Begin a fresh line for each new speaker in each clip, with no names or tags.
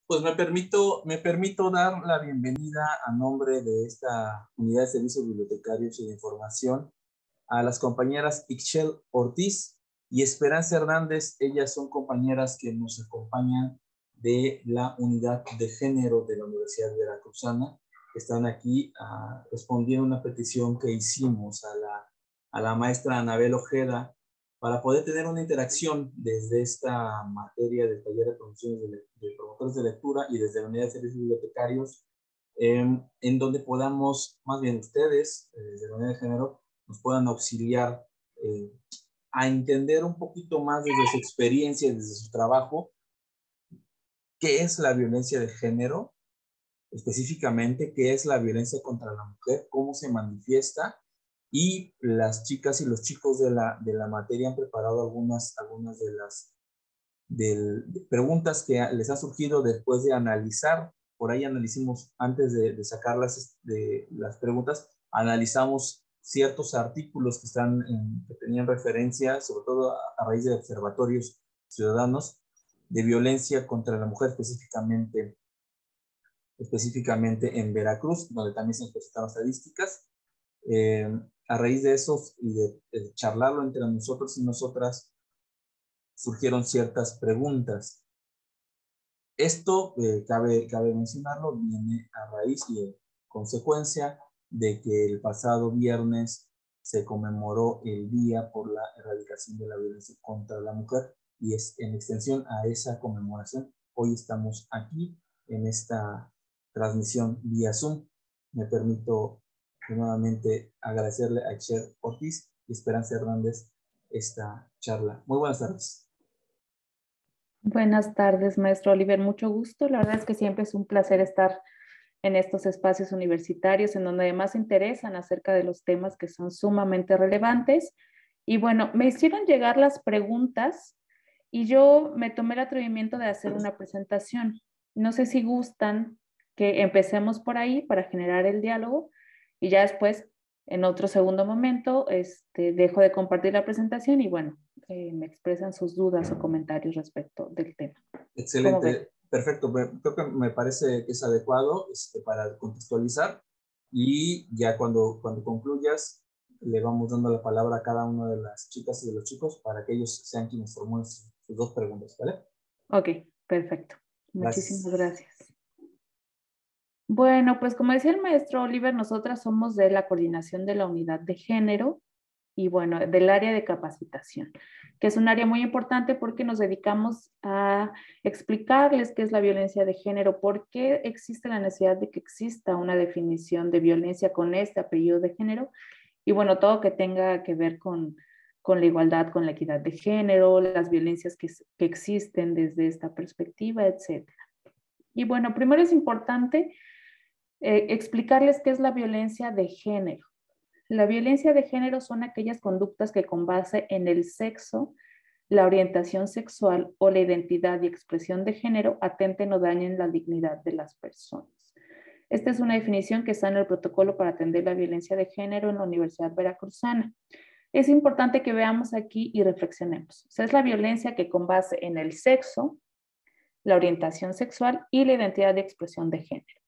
Pues me permito dar la bienvenida a nombre de esta Unidad de Servicios Bibliotecarios y de Información a las compañeras Ixchel Ortiz y Esperanza Hernández. Ellas son compañeras que nos acompañan de la Unidad de Género de la Universidad Veracruzana, que están aquí respondiendo una petición que hicimos a la maestra Anabel Ojeda para poder tener una interacción desde esta materia del taller de promociones de promotores de lectura y desde la Unidad de Servicios Bibliotecarios, en donde podamos, más bien ustedes, desde la Unidad de Género, nos puedan auxiliar a entender un poquito más desde su experiencia, desde su trabajo, qué es la violencia de género, específicamente qué es la violencia contra la mujer, cómo se manifiesta. Y las chicas y los chicos de la materia han preparado algunas de las preguntas que les ha surgido después de analizar. Por ahí analicemos, antes de sacar las preguntas, analizamos ciertos artículos que tenían referencia, sobre todo a raíz de observatorios ciudadanos, de violencia contra la mujer, específicamente en Veracruz, donde también se presentaron estadísticas. A raíz de eso y de charlarlo entre nosotros y nosotras, surgieron ciertas preguntas. Esto, cabe mencionarlo, viene a raíz y en consecuencia de que el pasado viernes se conmemoró el Día por la Erradicación de la Violencia contra la Mujer, y es en extensión a esa conmemoración. Hoy estamos aquí en esta transmisión vía Zoom. Me permito nuevamente agradecerle a Cher Ortiz y Esperanza Hernández esta charla. Muy buenas tardes.
Buenas tardes, maestro Oliver. Mucho gusto. La verdad es que siempre es un placer estar en estos espacios universitarios en donde además se interesan acerca de los temas que son sumamente relevantes. Y bueno, me hicieron llegar las preguntas y yo me tomé el atrevimiento de hacer una presentación. No sé si gustan que empecemos por ahí para generar el diálogo y ya después, en otro segundo momento, dejo de compartir la presentación y bueno, me expresan sus dudas o comentarios respecto del tema.
Excelente, perfecto. Creo que me parece que es adecuado para contextualizar, y ya cuando concluyas le vamos dando la palabra a cada una de las chicas y de los chicos para que ellos sean quienes formulen sus dos preguntas, ¿vale?
Ok, perfecto. Muchísimas gracias. Bueno, pues como decía el maestro Oliver, nosotras somos de la coordinación de la unidad de género y bueno, del área de capacitación, que es un área muy importante porque nos dedicamos a explicarles qué es la violencia de género, por qué existe la necesidad de que exista una definición de violencia con este apellido de género y bueno, todo que tenga que ver con la igualdad, con la equidad de género, las violencias que existen desde esta perspectiva, etc. Y bueno, primero es importante explicarles qué es la violencia de género. La violencia de género son aquellas conductas que con base en el sexo, la orientación sexual o la identidad y expresión de género atenten o dañen la dignidad de las personas. Esta es una definición que está en el protocolo para atender la violencia de género en la Universidad Veracruzana. Es importante que veamos aquí y reflexionemos. O sea, es la violencia que con base en el sexo, la orientación sexual y la identidad de expresión de género.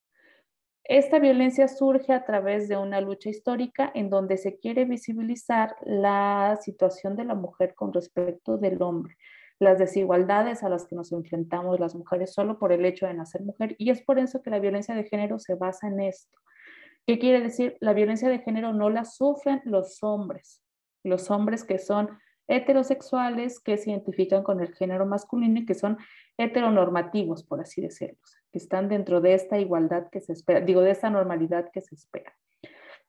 Esta violencia surge a través de una lucha histórica en donde se quiere visibilizar la situación de la mujer con respecto del hombre, las desigualdades a las que nos enfrentamos las mujeres solo por el hecho de nacer mujer, y es por eso que la violencia de género se basa en esto. ¿Qué quiere decir? La violencia de género no la sufren los hombres que son heterosexuales, que se identifican con el género masculino y que son heteronormativos, por así decirlo, que están dentro de esta igualdad que se espera, de esta normalidad que se espera.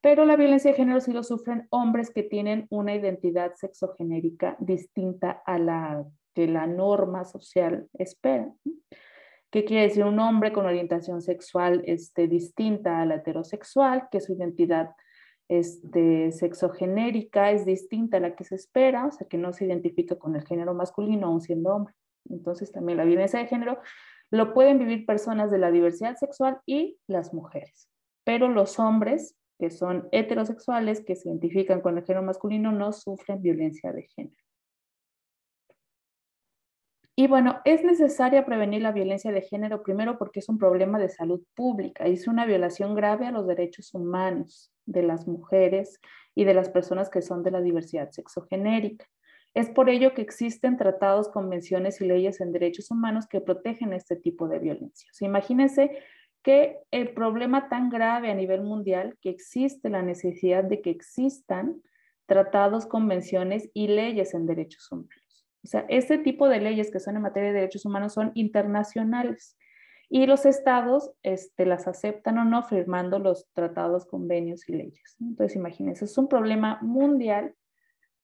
Pero la violencia de género sí lo sufren hombres que tienen una identidad sexogenérica distinta a la que la norma social espera. ¿Qué quiere decir? Un hombre con orientación sexual distinta a la heterosexual, que su identidad sexogenérica es distinta a la que se espera, o sea, que no se identifica con el género masculino aún siendo hombre. Entonces también la violencia de género lo pueden vivir personas de la diversidad sexual y las mujeres. Pero los hombres que son heterosexuales, que se identifican con el género masculino, no sufren violencia de género. Y bueno, es necesaria prevenir la violencia de género primero porque es un problema de salud pública y es una violación grave a los derechos humanos de las mujeres y de las personas que son de la diversidad sexogenérica. Es por ello que existen tratados, convenciones y leyes en derechos humanos que protegen este tipo de violencia. O sea, imagínense que el problema tan grave a nivel mundial que existe la necesidad de que existan tratados, convenciones y leyes en derechos humanos. O sea, este tipo de leyes que son en materia de derechos humanos son internacionales y los estados las aceptan o no firmando los tratados, convenios y leyes. Entonces, imagínense, es un problema mundial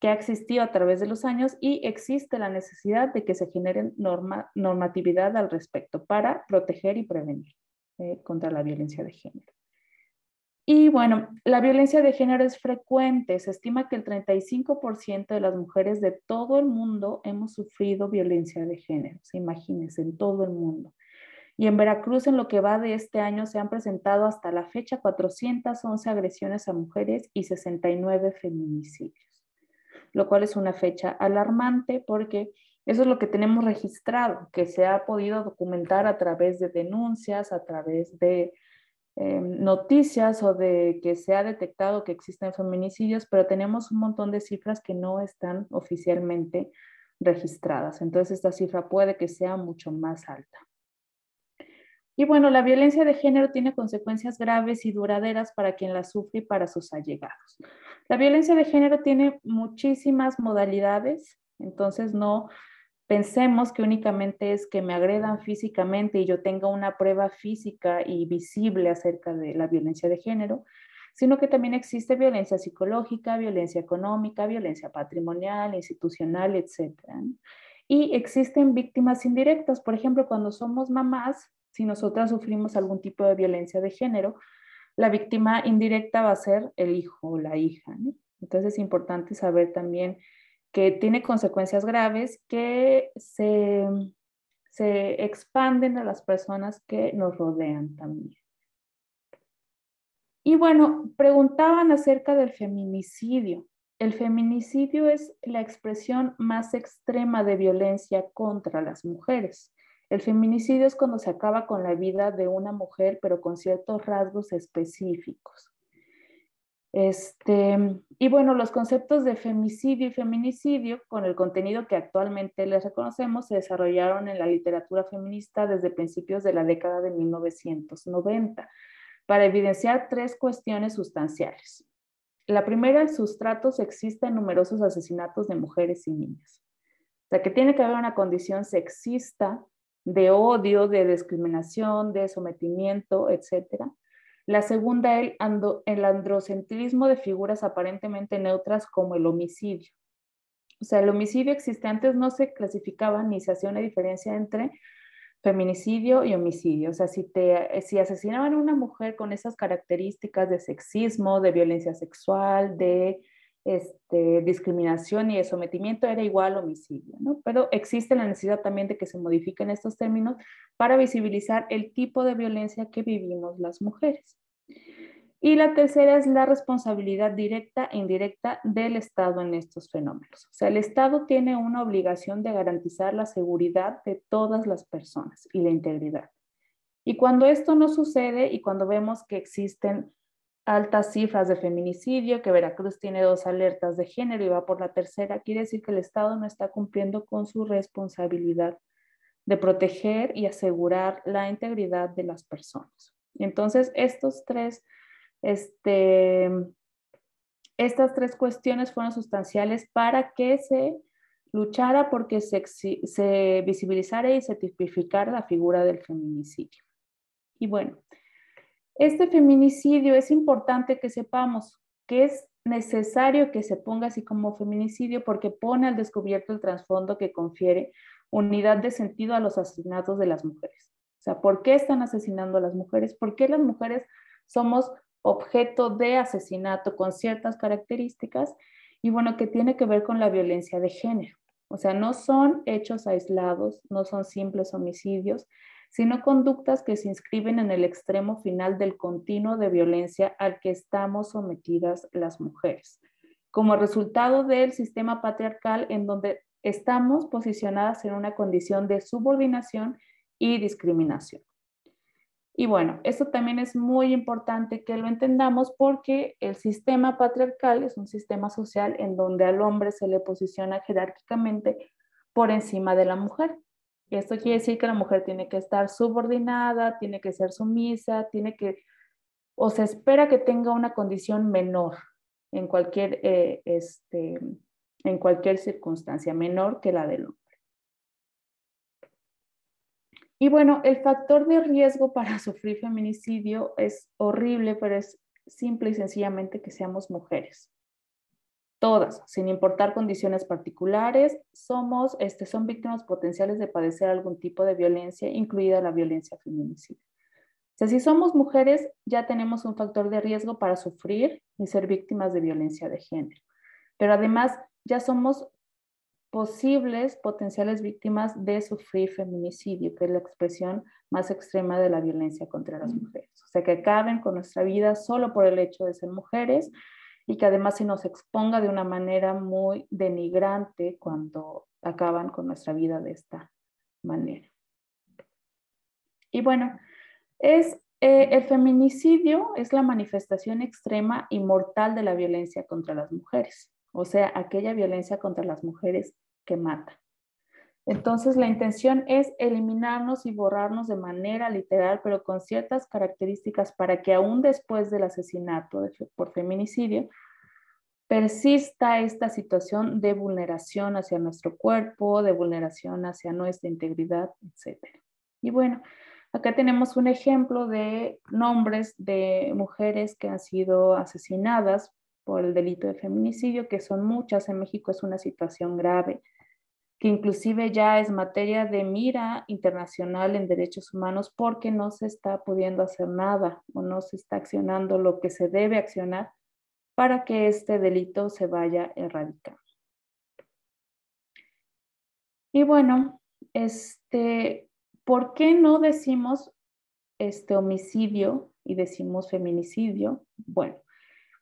que ha existido a través de los años y existe la necesidad de que se genere normatividad al respecto para proteger y prevenir contra la violencia de género. Y bueno, la violencia de género es frecuente. Se estima que el 35% de las mujeres de todo el mundo hemos sufrido violencia de género. Imagínense, en todo el mundo. Y en Veracruz, en lo que va de este año, se han presentado hasta la fecha 411 agresiones a mujeres y 69 feminicidios, lo cual es una fecha alarmante porque eso es lo que tenemos registrado, que se ha podido documentar a través de denuncias, a través de noticias o de que se ha detectado que existen feminicidios, pero tenemos un montón de cifras que no están oficialmente registradas. Entonces esta cifra puede que sea mucho más alta. Y bueno, la violencia de género tiene consecuencias graves y duraderas para quien la sufre y para sus allegados. La violencia de género tiene muchísimas modalidades, entonces no pensemos que únicamente es que me agredan físicamente y yo tenga una prueba física y visible acerca de la violencia de género, sino que también existe violencia psicológica, violencia económica, violencia patrimonial, institucional, etc. Y existen víctimas indirectas, por ejemplo, cuando somos mamás, si nosotras sufrimos algún tipo de violencia de género, la víctima indirecta va a ser el hijo o la hija, ¿no? Entonces es importante saber también que tiene consecuencias graves que se expanden a las personas que nos rodean también. Y bueno, preguntaban acerca del feminicidio. El feminicidio es la expresión más extrema de violencia contra las mujeres. El feminicidio es cuando se acaba con la vida de una mujer, pero con ciertos rasgos específicos. Y bueno, los conceptos de femicidio y feminicidio, con el contenido que actualmente les reconocemos, se desarrollaron en la literatura feminista desde principios de la década de 1990 para evidenciar tres cuestiones sustanciales. La primera, el sustrato sexista en numerosos asesinatos de mujeres y niñas. O sea, que tiene que haber una condición sexista de odio, de discriminación, de sometimiento, etcétera. La segunda, el androcentrismo de figuras aparentemente neutras como el homicidio. O sea, el homicidio existente antes no se clasificaba ni se hacía una diferencia entre feminicidio y homicidio. O sea, si asesinaban a una mujer con esas características de sexismo, de violencia sexual, de discriminación y de sometimiento, era igual homicidio, ¿no? Pero existe la necesidad también de que se modifiquen estos términos para visibilizar el tipo de violencia que vivimos las mujeres. Y la tercera es la responsabilidad directa e indirecta del Estado en estos fenómenos. O sea, el Estado tiene una obligación de garantizar la seguridad de todas las personas y la integridad. Y cuando esto no sucede y cuando vemos que existen altas cifras de feminicidio, que Veracruz tiene 2 alertas de género y va por la tercera, quiere decir que el Estado no está cumpliendo con su responsabilidad de proteger y asegurar la integridad de las personas. Entonces, estas tres cuestiones fueron sustanciales para que se luchara porque se visibilizara y se tipificara la figura del feminicidio. Y bueno, este feminicidio es importante que sepamos que es necesario que se ponga así como feminicidio porque pone al descubierto el trasfondo que confiere unidad de sentido a los asesinatos de las mujeres. O sea, ¿por qué están asesinando a las mujeres? ¿Por qué las mujeres somos objeto de asesinato con ciertas características? Y bueno, que tiene que ver con la violencia de género. O sea, no son hechos aislados, no son simples homicidios, sino conductas que se inscriben en el extremo final del continuo de violencia al que estamos sometidas las mujeres, como resultado del sistema patriarcal en donde estamos posicionadas en una condición de subordinación y discriminación. Y bueno, esto también es muy importante que lo entendamos porque el sistema patriarcal es un sistema social en donde al hombre se le posiciona jerárquicamente por encima de la mujer. Y esto quiere decir que la mujer tiene que estar subordinada, tiene que ser sumisa, o se espera que tenga una condición menor en en cualquier circunstancia, menor que la del hombre. Y bueno, el factor de riesgo para sufrir feminicidio es horrible, pero es simple y sencillamente que seamos mujeres. Todas, sin importar condiciones particulares, son víctimas potenciales de padecer algún tipo de violencia, incluida la violencia feminicida. O sea, si somos mujeres, ya tenemos un factor de riesgo para sufrir y ser víctimas de violencia de género. Pero además, ya somos posibles potenciales víctimas de sufrir feminicidio, que es la expresión más extrema de la violencia contra las mujeres. O sea, que acaben con nuestra vida solo por el hecho de ser mujeres y que además se nos exponga de una manera muy denigrante cuando acaban con nuestra vida de esta manera. Y bueno, el feminicidio es la manifestación extrema y mortal de la violencia contra las mujeres, o sea, aquella violencia contra las mujeres que mata. Entonces, la intención es eliminarnos y borrarnos de manera literal, pero con ciertas características para que aún después del asesinato por feminicidio persista esta situación de vulneración hacia nuestro cuerpo, de vulneración hacia nuestra integridad, etc. Y bueno, acá tenemos un ejemplo de nombres de mujeres que han sido asesinadas por el delito de feminicidio, que son muchas. En México es una situación grave, que inclusive ya es materia de mira internacional en derechos humanos porque no se está pudiendo hacer nada o no se está accionando lo que se debe accionar para que este delito se vaya erradicando. Y bueno, ¿por qué no decimos homicidio y decimos feminicidio? Bueno,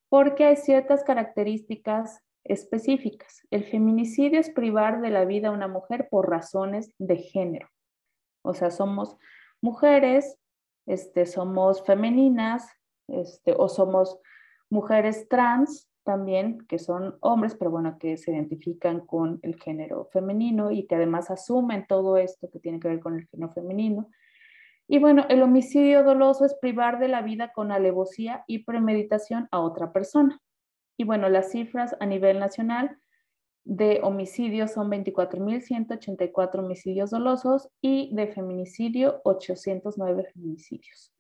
porque hay ciertas características específicas. El feminicidio es privar de la vida a una mujer por razones de género. O sea, somos mujeres, somos femeninas, o somos mujeres trans también, que son hombres, pero bueno, que se identifican con el género femenino y que además asumen todo esto que tiene que ver con el género femenino. Y bueno, el homicidio doloso es privar de la vida con alevosía y premeditación a otra persona. Y bueno, las cifras a nivel nacional de homicidios son 24.184 homicidios dolosos y de feminicidio 809 feminicidios.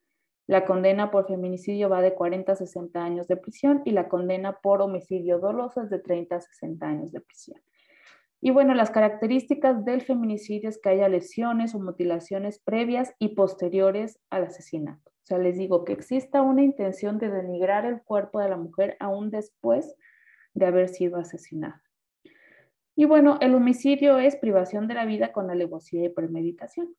La condena por feminicidio va de 40 a 60 años de prisión y la condena por homicidio doloso es de 30 a 60 años de prisión. Y bueno, las características del feminicidio es que haya lesiones o mutilaciones previas y posteriores al asesinato. O sea, les digo que exista una intención de denigrar el cuerpo de la mujer aún después de haber sido asesinada. Y bueno, el homicidio es privación de la vida con alevosía y premeditación,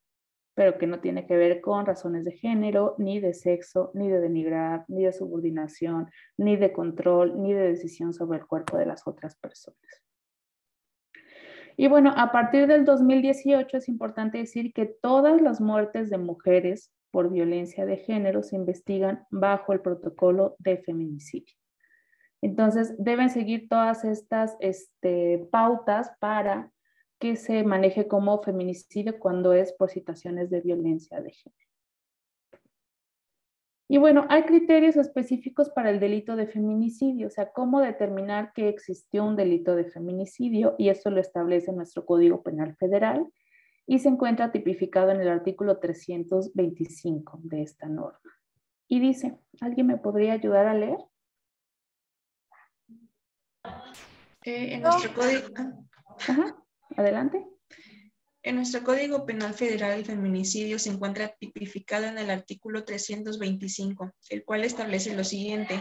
pero que no tiene que ver con razones de género, ni de sexo, ni de denigrar, ni de subordinación, ni de control, ni de decisión sobre el cuerpo de las otras personas. Y bueno, a partir del 2018 es importante decir que todas las muertes de mujeres por violencia de género se investigan bajo el protocolo de feminicidio. Entonces, deben seguir todas estas pautas para que se maneje como feminicidio cuando es por situaciones de violencia de género. Y bueno, hay criterios específicos para el delito de feminicidio, o sea, cómo determinar que existió un delito de feminicidio, y eso lo establece nuestro Código Penal Federal y se encuentra tipificado en el artículo 325 de esta norma. Y dice, ¿alguien me podría ayudar a leer?
En nuestro código...
Ajá, adelante.
En nuestro Código Penal Federal, el feminicidio se encuentra tipificado en el artículo 325, el cual establece lo siguiente: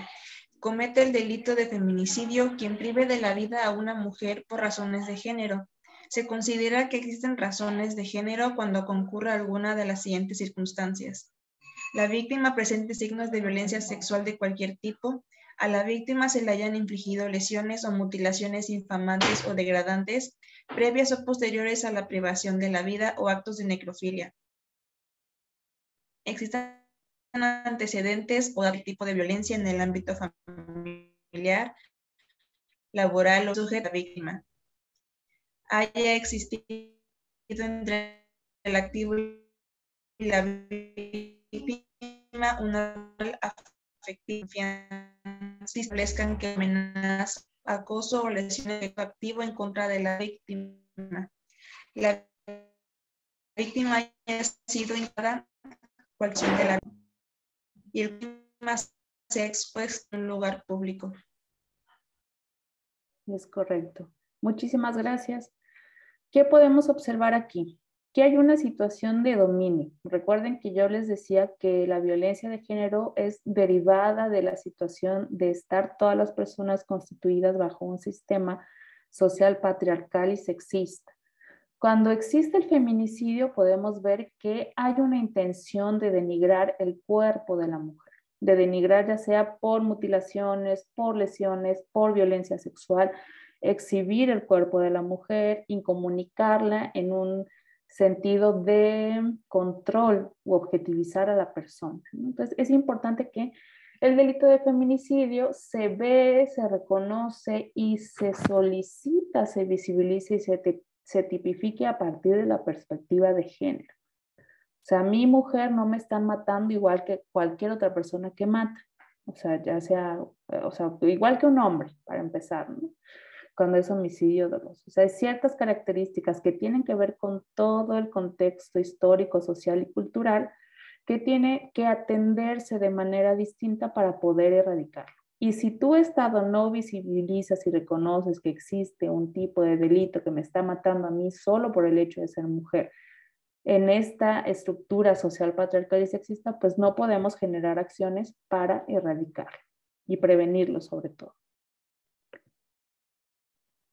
comete el delito de feminicidio quien prive de la vida a una mujer por razones de género. Se considera que existen razones de género cuando concurra alguna de las siguientes circunstancias: la víctima presente signos de violencia sexual de cualquier tipo, a la víctima se le hayan infligido lesiones o mutilaciones infamantes o degradantes previas o posteriores a la privación de la vida o actos de necrofilia. Existen antecedentes o algún tipo de violencia en el ámbito familiar, laboral o sujeto a la víctima. Haya existido entre el activo y la víctima una afectiva si establezcan que amenaza, acoso o lesiones de activo en contra de la víctima. La víctima haya sido indicada cualquier de la y el víctima sea expuesto en un lugar público.
Es correcto. Muchísimas gracias. ¿Qué podemos observar aquí? Que hay una situación de dominio. Recuerden que yo les decía que la violencia de género es derivada de la situación de estar todas las personas constituidas bajo un sistema social patriarcal y sexista. Cuando existe el feminicidio podemos ver que hay una intención de denigrar el cuerpo de la mujer, de denigrar ya sea por mutilaciones, por lesiones, por violencia sexual, exhibir el cuerpo de la mujer, incomunicarla en un sentido de control u objetivizar a la persona. Entonces, es importante que el delito de feminicidio se ve, se reconoce y se solicita, se visibilice y se tipifique a partir de la perspectiva de género. O sea, mi mujer no me están matando igual que cualquier otra persona que mata. O sea, ya sea, igual que un hombre, para empezar, ¿no? Cuando es homicidio doloso. O sea, hay ciertas características que tienen que ver con todo el contexto histórico, social y cultural que tiene que atenderse de manera distinta para poder erradicarlo. Y si tu Estado no visibilizas y reconoces que existe un tipo de delito que me está matando a mí solo por el hecho de ser mujer, en esta estructura social patriarcal y sexista, pues no podemos generar acciones para erradicarlo y prevenirlo sobre todo.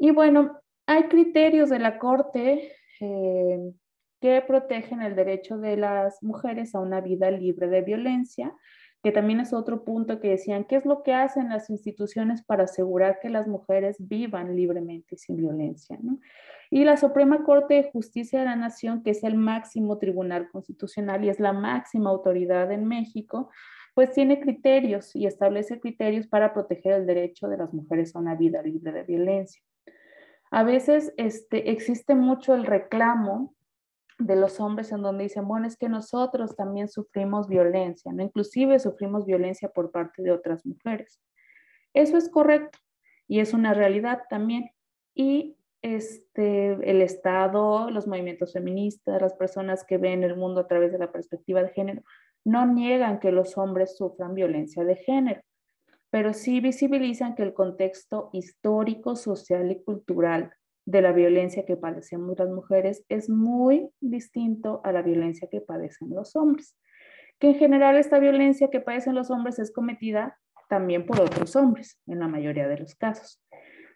Y bueno, hay criterios de la Corte que protegen el derecho de las mujeres a una vida libre de violencia, que también es otro punto que decían, ¿qué es lo que hacen las instituciones para asegurar que las mujeres vivan libremente y sin violencia, ¿no? Y la Suprema Corte de Justicia de la Nación, que es el máximo tribunal constitucional y es la máxima autoridad en México, pues tiene criterios y establece criterios para proteger el derecho de las mujeres a una vida libre de violencia. A veces existe mucho el reclamo de los hombres en donde dicen, bueno, es que nosotros también sufrimos violencia, ¿no? Inclusive sufrimos violencia por parte de otras mujeres. Eso es correcto y es una realidad también. Y el Estado, los movimientos feministas, las personas que ven el mundo a través de la perspectiva de género, no niegan que los hombres sufran violencia de género, pero sí visibilizan que el contexto histórico, social y cultural de la violencia que padecemos las mujeres es muy distinto a la violencia que padecen los hombres. Que en general esta violencia que padecen los hombres es cometida también por otros hombres, en la mayoría de los casos.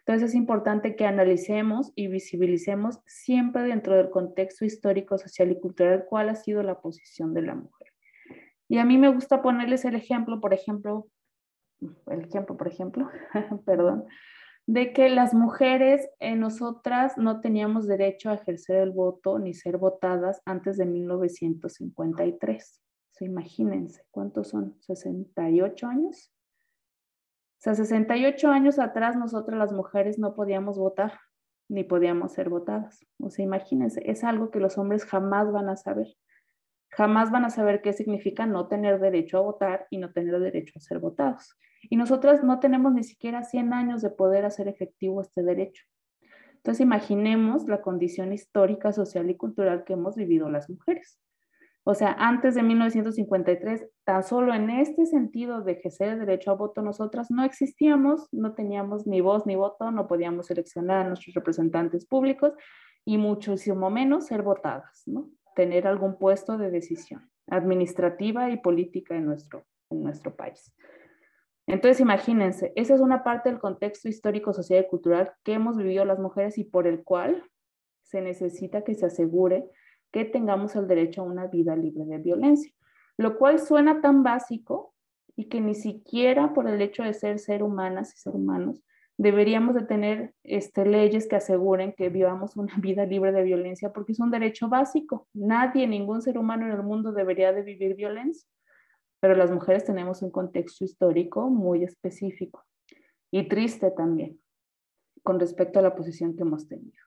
Entonces es importante que analicemos y visibilicemos siempre dentro del contexto histórico, social y cultural cuál ha sido la posición de la mujer. Y a mí me gusta ponerles el ejemplo, perdón, de que las mujeres, nosotras no teníamos derecho a ejercer el voto ni ser votadas antes de 1953. O sea, imagínense, ¿cuántos son? ¿68 años? O sea, 68 años atrás nosotras las mujeres no podíamos votar ni podíamos ser votadas. O sea, imagínense, es algo que los hombres jamás van a saber. Jamás van a saber qué significa no tener derecho a votar y no tener derecho a ser votados. Y nosotras no tenemos ni siquiera 100 años de poder hacer efectivo este derecho. Entonces imaginemos la condición histórica, social y cultural que hemos vivido las mujeres. O sea, antes de 1953, tan solo en este sentido de ejercer el derecho a voto, nosotras no existíamos, no teníamos ni voz ni voto, no podíamos seleccionar a nuestros representantes públicos y muchísimo menos ser votadas, ¿no? Tener algún puesto de decisión administrativa y política en nuestro país. Entonces, imagínense, esa es una parte del contexto histórico, social y cultural que hemos vivido las mujeres y por el cual se necesita que se asegure que tengamos el derecho a una vida libre de violencia, lo cual suena tan básico y que ni siquiera por el hecho de ser humanas y ser humanos deberíamos de tener leyes que aseguren que vivamos una vida libre de violencia, porque es un derecho básico. Nadie, ningún ser humano en el mundo debería de vivir violencia, pero las mujeres tenemos un contexto histórico muy específico y triste también con respecto a la posición que hemos tenido.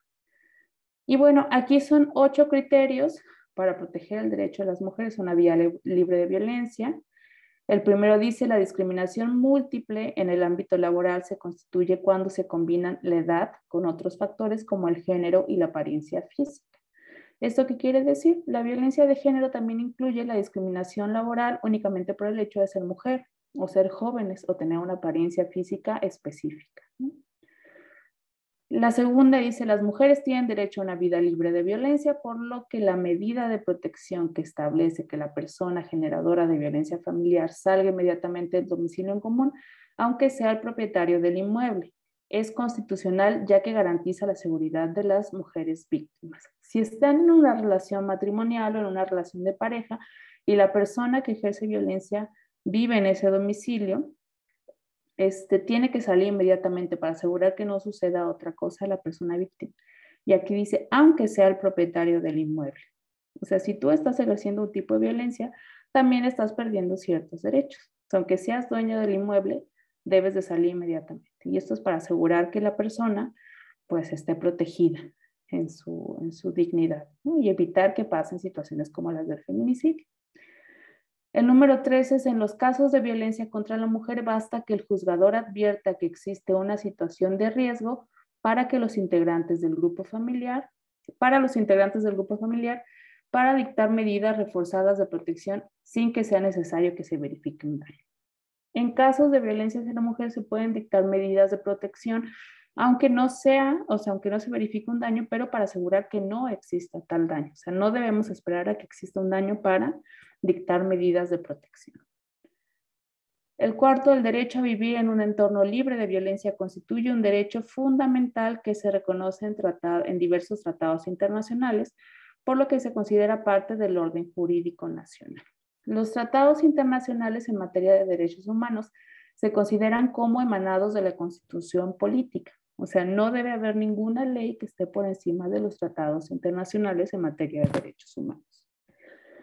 Y bueno, aquí son 8 criterios para proteger el derecho de las mujeres a una vida libre de violencia. El primero dice: la discriminación múltiple en el ámbito laboral se constituye cuando se combinan la edad con otros factores como el género y la apariencia física. ¿Esto qué quiere decir? La violencia de género también incluye la discriminación laboral únicamente por el hecho de ser mujer o ser jóvenes o tener una apariencia física específica. La segunda dice: las mujeres tienen derecho a una vida libre de violencia, por lo que la medida de protección que establece que la persona generadora de violencia familiar salga inmediatamente del domicilio en común, aunque sea el propietario del inmueble, es constitucional, ya que garantiza la seguridad de las mujeres víctimas. Si están en una relación matrimonial o en una relación de pareja y la persona que ejerce violencia vive en ese domicilio, tiene que salir inmediatamente para asegurar que no suceda otra cosa a la persona víctima. Y aquí dice, aunque sea el propietario del inmueble. O sea, si tú estás ejerciendo un tipo de violencia, también estás perdiendo ciertos derechos. O sea, aunque seas dueño del inmueble, debes de salir inmediatamente. Y esto es para asegurar que la persona pues esté protegida en su dignidad, ¿no? Y evitar que pasen situaciones como las del feminicidio. El número 3 es: en los casos de violencia contra la mujer basta que el juzgador advierta que existe una situación de riesgo para los integrantes del grupo familiar, para dictar medidas reforzadas de protección sin que sea necesario que se verifique un daño. En casos de violencia hacia la mujer se pueden dictar medidas de protección, aunque no se verifique un daño, pero para asegurar que no exista tal daño. O sea, no debemos esperar a que exista un daño para dictar medidas de protección. El cuarto, el derecho a vivir en un entorno libre de violencia constituye un derecho fundamental que se reconoce en diversos tratados internacionales, por lo que se considera parte del orden jurídico nacional. Los tratados internacionales en materia de derechos humanos se consideran como emanados de la Constitución política. O sea, no debe haber ninguna ley que esté por encima de los tratados internacionales en materia de derechos humanos.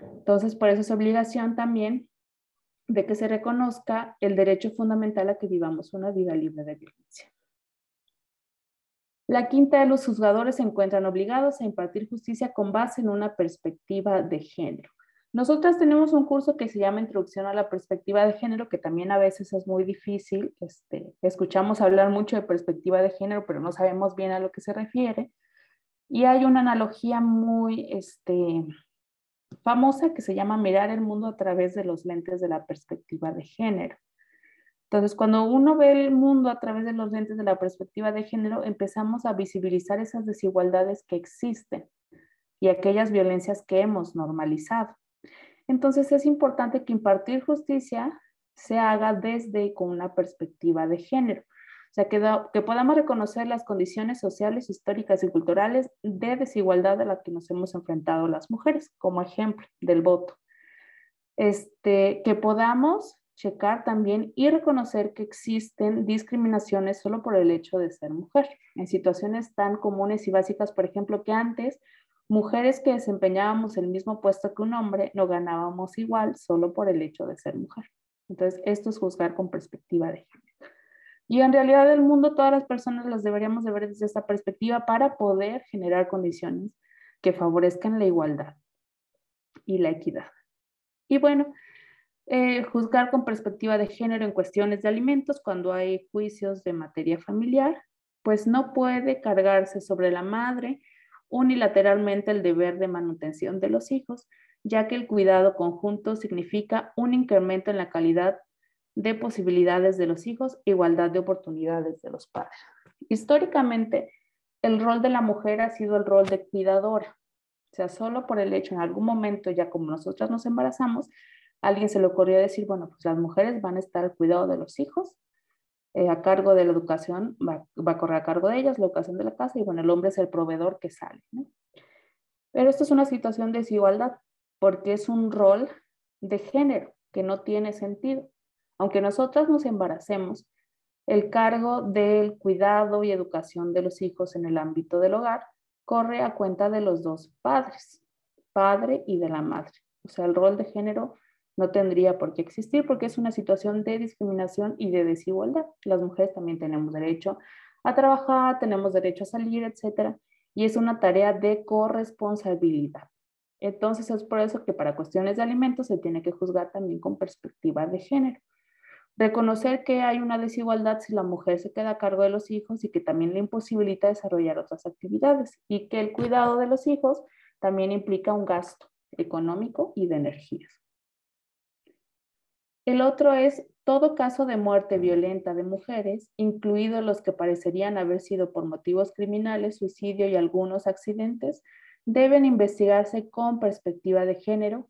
Entonces, por eso es obligación también de que se reconozca el derecho fundamental a que vivamos una vida libre de violencia. La quinta, de los juzgadores se encuentran obligados a impartir justicia con base en una perspectiva de género. Nosotras tenemos un curso que se llama Introducción a la Perspectiva de Género, que también a veces es muy difícil. Escuchamos hablar mucho de perspectiva de género, pero no sabemos bien a lo que se refiere. Y hay una analogía muy famosa que se llama mirar el mundo a través de los lentes de la perspectiva de género. Entonces, cuando uno ve el mundo a través de los lentes de la perspectiva de género, empezamos a visibilizar esas desigualdades que existen y aquellas violencias que hemos normalizado. Entonces, es importante que impartir justicia se haga desde y con una perspectiva de género. O sea, que podamos reconocer las condiciones sociales, históricas y culturales de desigualdad a la que nos hemos enfrentado las mujeres, como ejemplo del voto. Que podamos checar también y reconocer que existen discriminaciones solo por el hecho de ser mujer, en situaciones tan comunes y básicas, por ejemplo, que antes mujeres que desempeñábamos el mismo puesto que un hombre no ganábamos igual solo por el hecho de ser mujer. Entonces, esto es juzgar con perspectiva de género. Y en realidad el mundo, todas las personas las deberíamos de ver desde esta perspectiva para poder generar condiciones que favorezcan la igualdad y la equidad. Y bueno, juzgar con perspectiva de género en cuestiones de alimentos cuando hay juicios de materia familiar, pues no puede cargarse sobre la madre unilateralmente el deber de manutención de los hijos, ya que el cuidado conjunto significa un incremento en la calidad de posibilidades de los hijos, igualdad de oportunidades de los padres. Históricamente, el rol de la mujer ha sido el rol de cuidadora. O sea, solo por el hecho, en algún momento, ya como nosotras nos embarazamos, a alguien se le ocurrió decir, bueno, pues las mujeres van a estar al cuidado de los hijos, a cargo de la educación, va a correr a cargo de ellas, la educación de la casa, y bueno, el hombre es el proveedor que sale, ¿no? Pero esto es una situación de desigualdad, porque es un rol de género que no tiene sentido. Aunque nosotras nos embaracemos, el cargo del cuidado y educación de los hijos en el ámbito del hogar corre a cuenta de los dos padres, padre y de la madre. O sea, el rol de género no tendría por qué existir porque es una situación de discriminación y de desigualdad. Las mujeres también tenemos derecho a trabajar, tenemos derecho a salir, etcétera, y es una tarea de corresponsabilidad. Entonces es por eso que para cuestiones de alimentos se tiene que juzgar también con perspectiva de género. Reconocer que hay una desigualdad si la mujer se queda a cargo de los hijos y que también le imposibilita desarrollar otras actividades y que el cuidado de los hijos también implica un gasto económico y de energías. El otro es todo caso de muerte violenta de mujeres, incluidos los que parecerían haber sido por motivos criminales, suicidio y algunos accidentes, deben investigarse con perspectiva de género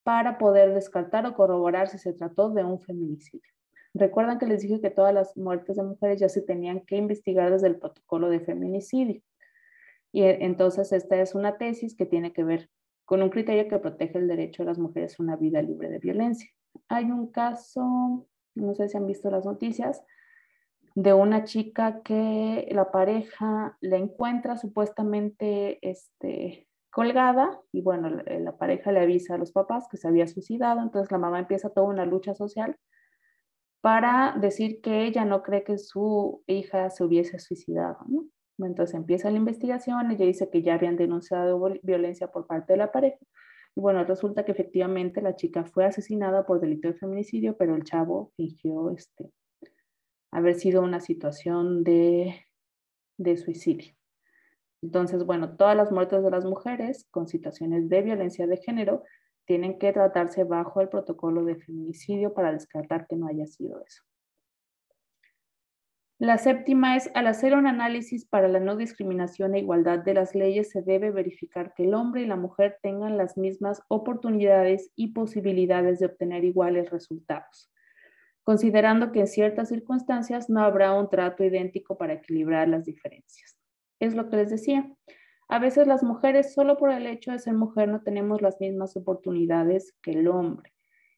para poder descartar o corroborar si se trató de un feminicidio. Recuerdan que les dije que todas las muertes de mujeres ya se tenían que investigar desde el protocolo de feminicidio. Y entonces esta es una tesis que tiene que ver con un criterio que protege el derecho de las mujeres a una vida libre de violencia. Hay un caso, no sé si han visto las noticias, de una chica que la pareja la encuentra supuestamente colgada y bueno, la pareja le avisa a los papás que se había suicidado, entonces la mamá empieza toda una lucha social para decir que ella no cree que su hija se hubiese suicidado, ¿no? Entonces empieza la investigación, ella dice que ya habían denunciado violencia por parte de la pareja. Y bueno, resulta que efectivamente la chica fue asesinada por delito de feminicidio, pero el chavo fingió haber sido una situación de suicidio. Entonces, bueno, todas las muertes de las mujeres con situaciones de violencia de género tienen que tratarse bajo el protocolo de feminicidio para descartar que no haya sido eso. La séptima es, al hacer un análisis para la no discriminación e igualdad de las leyes, se debe verificar que el hombre y la mujer tengan las mismas oportunidades y posibilidades de obtener iguales resultados, considerando que en ciertas circunstancias no habrá un trato idéntico para equilibrar las diferencias. Es lo que les decía. A veces las mujeres, solo por el hecho de ser mujer, no tenemos las mismas oportunidades que el hombre.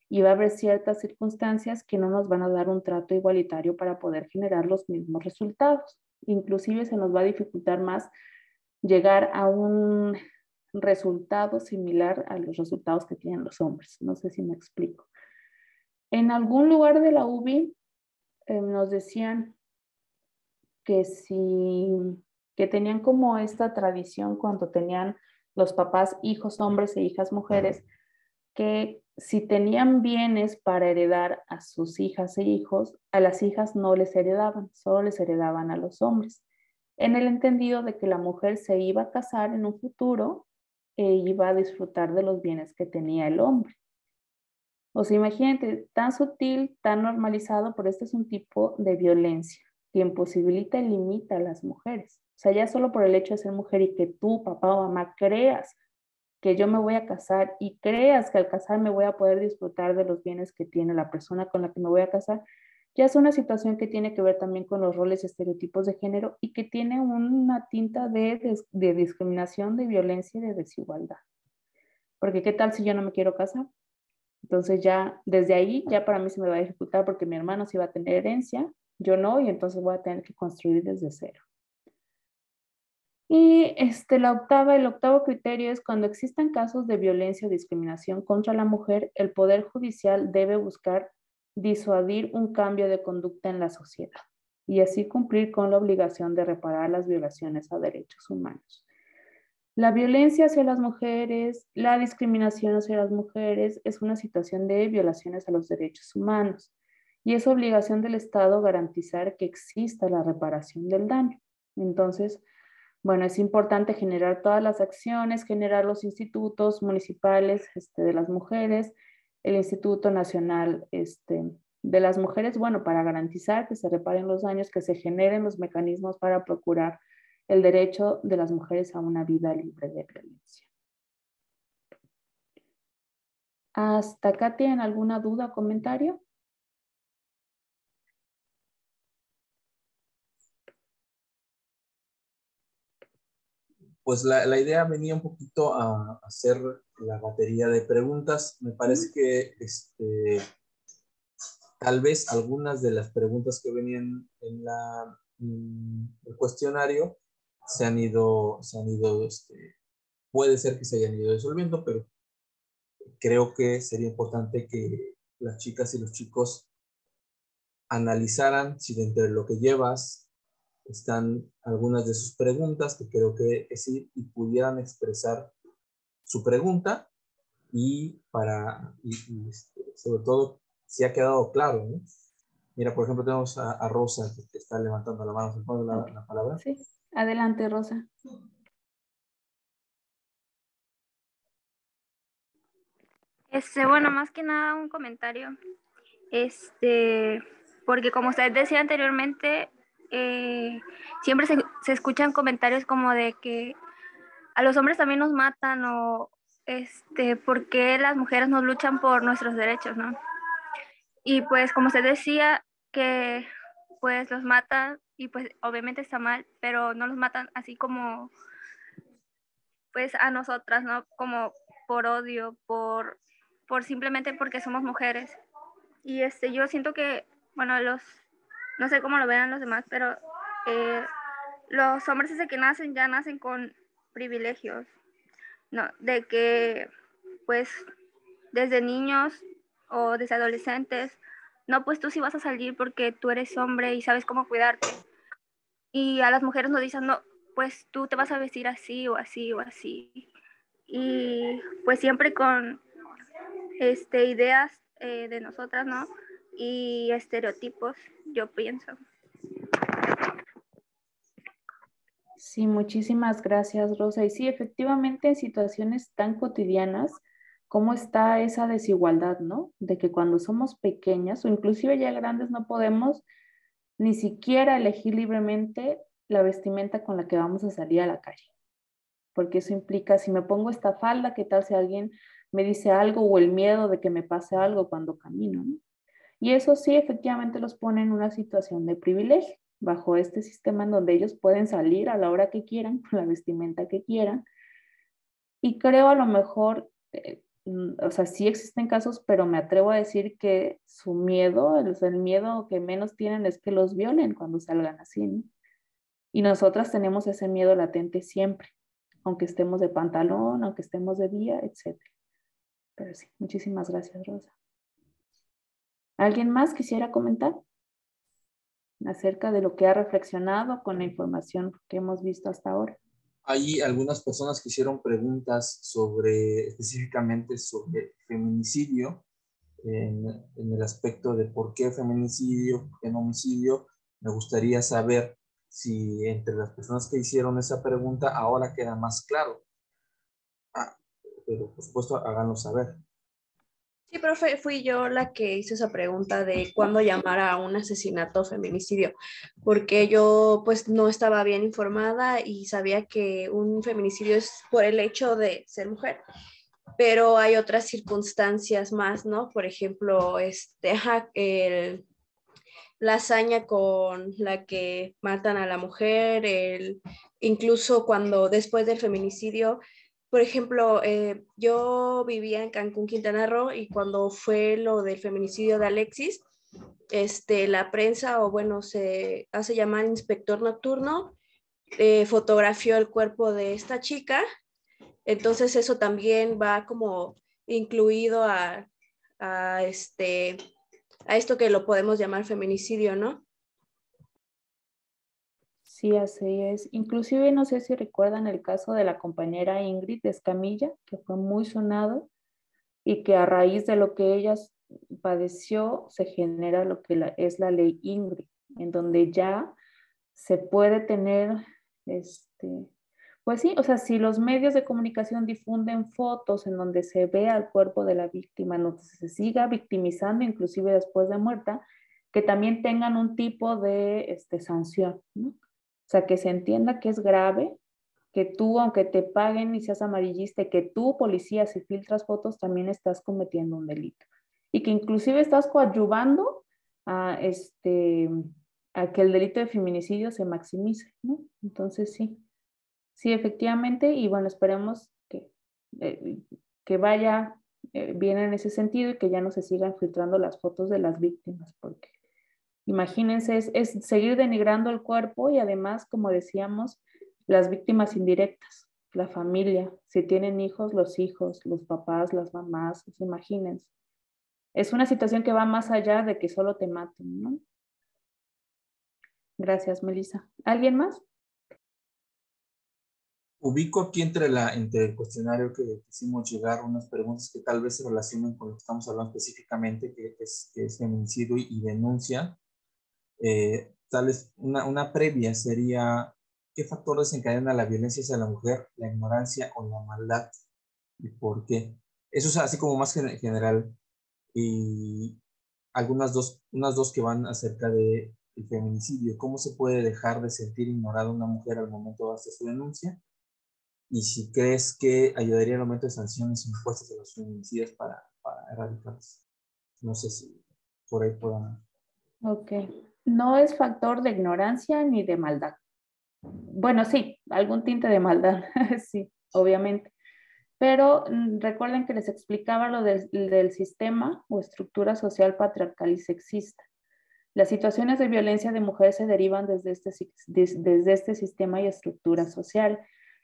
Y va a haber ciertas circunstancias que no nos van a dar un trato igualitario para poder generar los mismos resultados. Inclusive se nos va a dificultar más llegar a un resultado similar a los resultados que tienen los hombres. No sé si me explico. En algún lugar de la UBI nos decían que que tenían como esta tradición cuando tenían los papás hijos hombres e hijas mujeres, que si tenían bienes para heredar a sus hijas e hijos, a las hijas no les heredaban, solo les heredaban a los hombres, en el entendido de que la mujer se iba a casar en un futuro e iba a disfrutar de los bienes que tenía el hombre. O sea, imagínate, tan sutil, tan normalizado, pero este es un tipo de violencia que imposibilita y limita a las mujeres. O sea, ya solo por el hecho de ser mujer y que tú, papá o mamá, creas que yo me voy a casar y creas que al casarme voy a poder disfrutar de los bienes que tiene la persona con la que me voy a casar, ya es una situación que tiene que ver también con los roles y estereotipos de género y que tiene una tinta de discriminación, de violencia y de desigualdad. Porque ¿qué tal si yo no me quiero casar? Entonces ya desde ahí ya para mí se me va a dificultar porque mi hermano sí va a tener herencia, yo no, y entonces voy a tener que construir desde cero. Y el octavo criterio es cuando existan casos de violencia o discriminación contra la mujer, el Poder Judicial debe buscar disuadir un cambio de conducta en la sociedad y así cumplir con la obligación de reparar las violaciones a derechos humanos. La violencia hacia las mujeres, la discriminación hacia las mujeres es una situación de violaciones a los derechos humanos y es obligación del Estado garantizar que exista la reparación del daño. Entonces, bueno, es importante generar todas las acciones, generar los institutos municipales de las mujeres, el Instituto Nacional de las Mujeres, bueno, para garantizar que se reparen los daños, que se generen los mecanismos para procurar el derecho de las mujeres a una vida libre de violencia. ¿Hasta acá tienen alguna duda o comentario?
Pues la idea venía un poquito a hacer la batería de preguntas. Me parece que tal vez algunas de las preguntas que venían en el cuestionario puede ser que se hayan ido resolviendo, pero creo que sería importante que las chicas y los chicos analizaran si dentro de lo que llevas están algunas de sus preguntas, que creo que sí, y pudieran expresar su pregunta sobre todo si ha quedado claro, ¿no? Mira, por ejemplo, tenemos a Rosa que está levantando la mano, ¿se pone la palabra?
Sí, adelante, Rosa.
Bueno, más que nada un comentario, porque como usted decía anteriormente, siempre se escuchan comentarios como de que a los hombres también nos matan o ¿por qué las mujeres no luchan por nuestros derechos, no? Y pues como usted decía que pues los matan y pues obviamente está mal, pero no los matan así como pues a nosotras, ¿no? Como por odio, por simplemente porque somos mujeres. Y yo siento que, bueno, no sé cómo lo vean los demás, pero los hombres desde que nacen ya nacen con privilegios, ¿no? De que, pues, desde niños o desde adolescentes, no, pues tú sí vas a salir porque tú eres hombre y sabes cómo cuidarte. Y a las mujeres nos dicen, no, pues tú te vas a vestir así o así o así. Y pues siempre con ideas de nosotras, ¿no? Y estereotipos, yo pienso.
Sí, muchísimas gracias, Rosa. Y sí, efectivamente, en situaciones tan cotidianas, ¿cómo está esa desigualdad, no? De que cuando somos pequeñas o inclusive ya grandes no podemos ni siquiera elegir libremente la vestimenta con la que vamos a salir a la calle. Porque eso implica, si me pongo esta falda, ¿qué tal si alguien me dice algo o el miedo de que me pase algo cuando camino, ¿no? Y eso sí, efectivamente los pone en una situación de privilegio, bajo este sistema en donde ellos pueden salir a la hora que quieran, con la vestimenta que quieran. Y creo a lo mejor, o sea, sí existen casos, pero me atrevo a decir que su miedo, el miedo que menos tienen es que los violen cuando salgan así, ¿no? Y nosotras tenemos ese miedo latente siempre, aunque estemos de pantalón, aunque estemos de día, etc. Pero sí, muchísimas gracias, Rosa. ¿Alguien más quisiera comentar acerca de lo que ha reflexionado con la información que hemos visto hasta ahora?
Hay algunas personas que hicieron preguntas específicamente sobre feminicidio, en el aspecto de por qué feminicidio, por qué no homicidio. Me gustaría saber si entre las personas que hicieron esa pregunta ahora queda más claro. Pero por supuesto, háganlo saber.
Sí, profe, fui yo la que hizo esa pregunta de cuándo llamar a un asesinato o feminicidio, porque yo pues no estaba bien informada y sabía que un feminicidio es por el hecho de ser mujer, pero hay otras circunstancias más, ¿no? Por ejemplo, la hazaña con la que matan a la mujer, incluso cuando después del feminicidio. Por ejemplo, yo vivía en Cancún, Quintana Roo, y cuando fue lo del feminicidio de Alexis, la prensa, o bueno, se hace llamar inspector nocturno, fotografió el cuerpo de esta chica. Entonces eso también va como incluido a esto que lo podemos llamar feminicidio, ¿no?
Sí, así es. Inclusive no sé si recuerdan el caso de la compañera Ingrid Escamilla, que fue muy sonado y que a raíz de lo que ella padeció se genera lo que es la ley Ingrid, en donde ya se puede tener, pues sí, o sea, si los medios de comunicación difunden fotos en donde se ve al cuerpo de la víctima, en donde se siga victimizando, inclusive después de muerta, que también tengan un tipo de sanción, ¿no? O sea, que se entienda que es grave, que tú, aunque te paguen y seas amarillista, que tú, policía, si filtras fotos, también estás cometiendo un delito. Y que inclusive estás coadyuvando a, a que el delito de feminicidio se maximice, ¿no? Entonces, sí, efectivamente, y bueno, esperemos que vaya viene en ese sentido y que ya no se sigan filtrando las fotos de las víctimas, porque imagínense, es seguir denigrando el cuerpo y además, como decíamos, las víctimas indirectas, la familia, si tienen hijos, los papás, las mamás, pues imagínense. Es una situación que va más allá de que solo te maten, ¿no? Gracias, Melissa. ¿Alguien más?
Ubico aquí entre el cuestionario que hicimos llegar unas preguntas que tal vez se relacionen con lo que estamos hablando específicamente, que es feminicidio y denuncia. Tal vez una previa sería, ¿qué factor desencadena la violencia hacia la mujer, la ignorancia o la maldad? ¿Y por qué? Eso es así como más general. Y unas dos que van acerca de el feminicidio. ¿Cómo se puede dejar de sentir ignorada una mujer al momento de hacer su denuncia? Y si crees que ayudaría el aumento de sanciones impuestas a los feminicidios para erradicarlos. No sé si por ahí puedan.
Ok. No es factor de ignorancia ni de maldad. Bueno, sí, algún tinte de maldad, sí, obviamente. Pero recuerden que les explicaba lo del sistema o estructura social patriarcal y sexista. Las situaciones de violencia de mujeres se derivan desde este sistema y estructura social,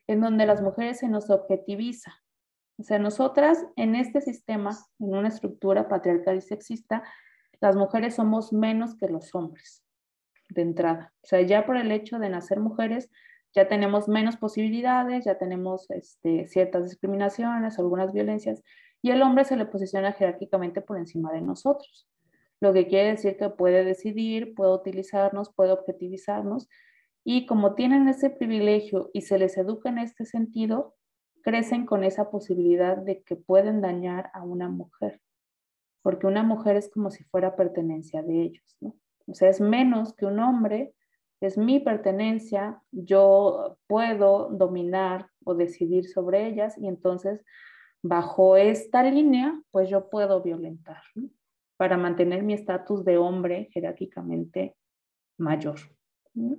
en donde las mujeres se nos objetiviza. O sea, nosotras en este sistema, en una estructura patriarcal y sexista, las mujeres somos menos que los hombres, de entrada. O sea, ya por el hecho de nacer mujeres, ya tenemos menos posibilidades, ya tenemos ciertas discriminaciones, algunas violencias, y el hombre se le posiciona jerárquicamente por encima de nosotros. Lo que quiere decir que puede decidir, puede utilizarnos, puede objetivizarnos, y como tienen ese privilegio y se les educa en este sentido, crecen con esa posibilidad de que pueden dañar a una mujer, porque una mujer es como si fuera pertenencia de ellos, ¿no? O sea, es menos que un hombre, es mi pertenencia, yo puedo dominar o decidir sobre ellas y entonces bajo esta línea, pues yo puedo violentar, ¿no? Para mantener mi estatus de hombre jerárquicamente mayor, ¿no?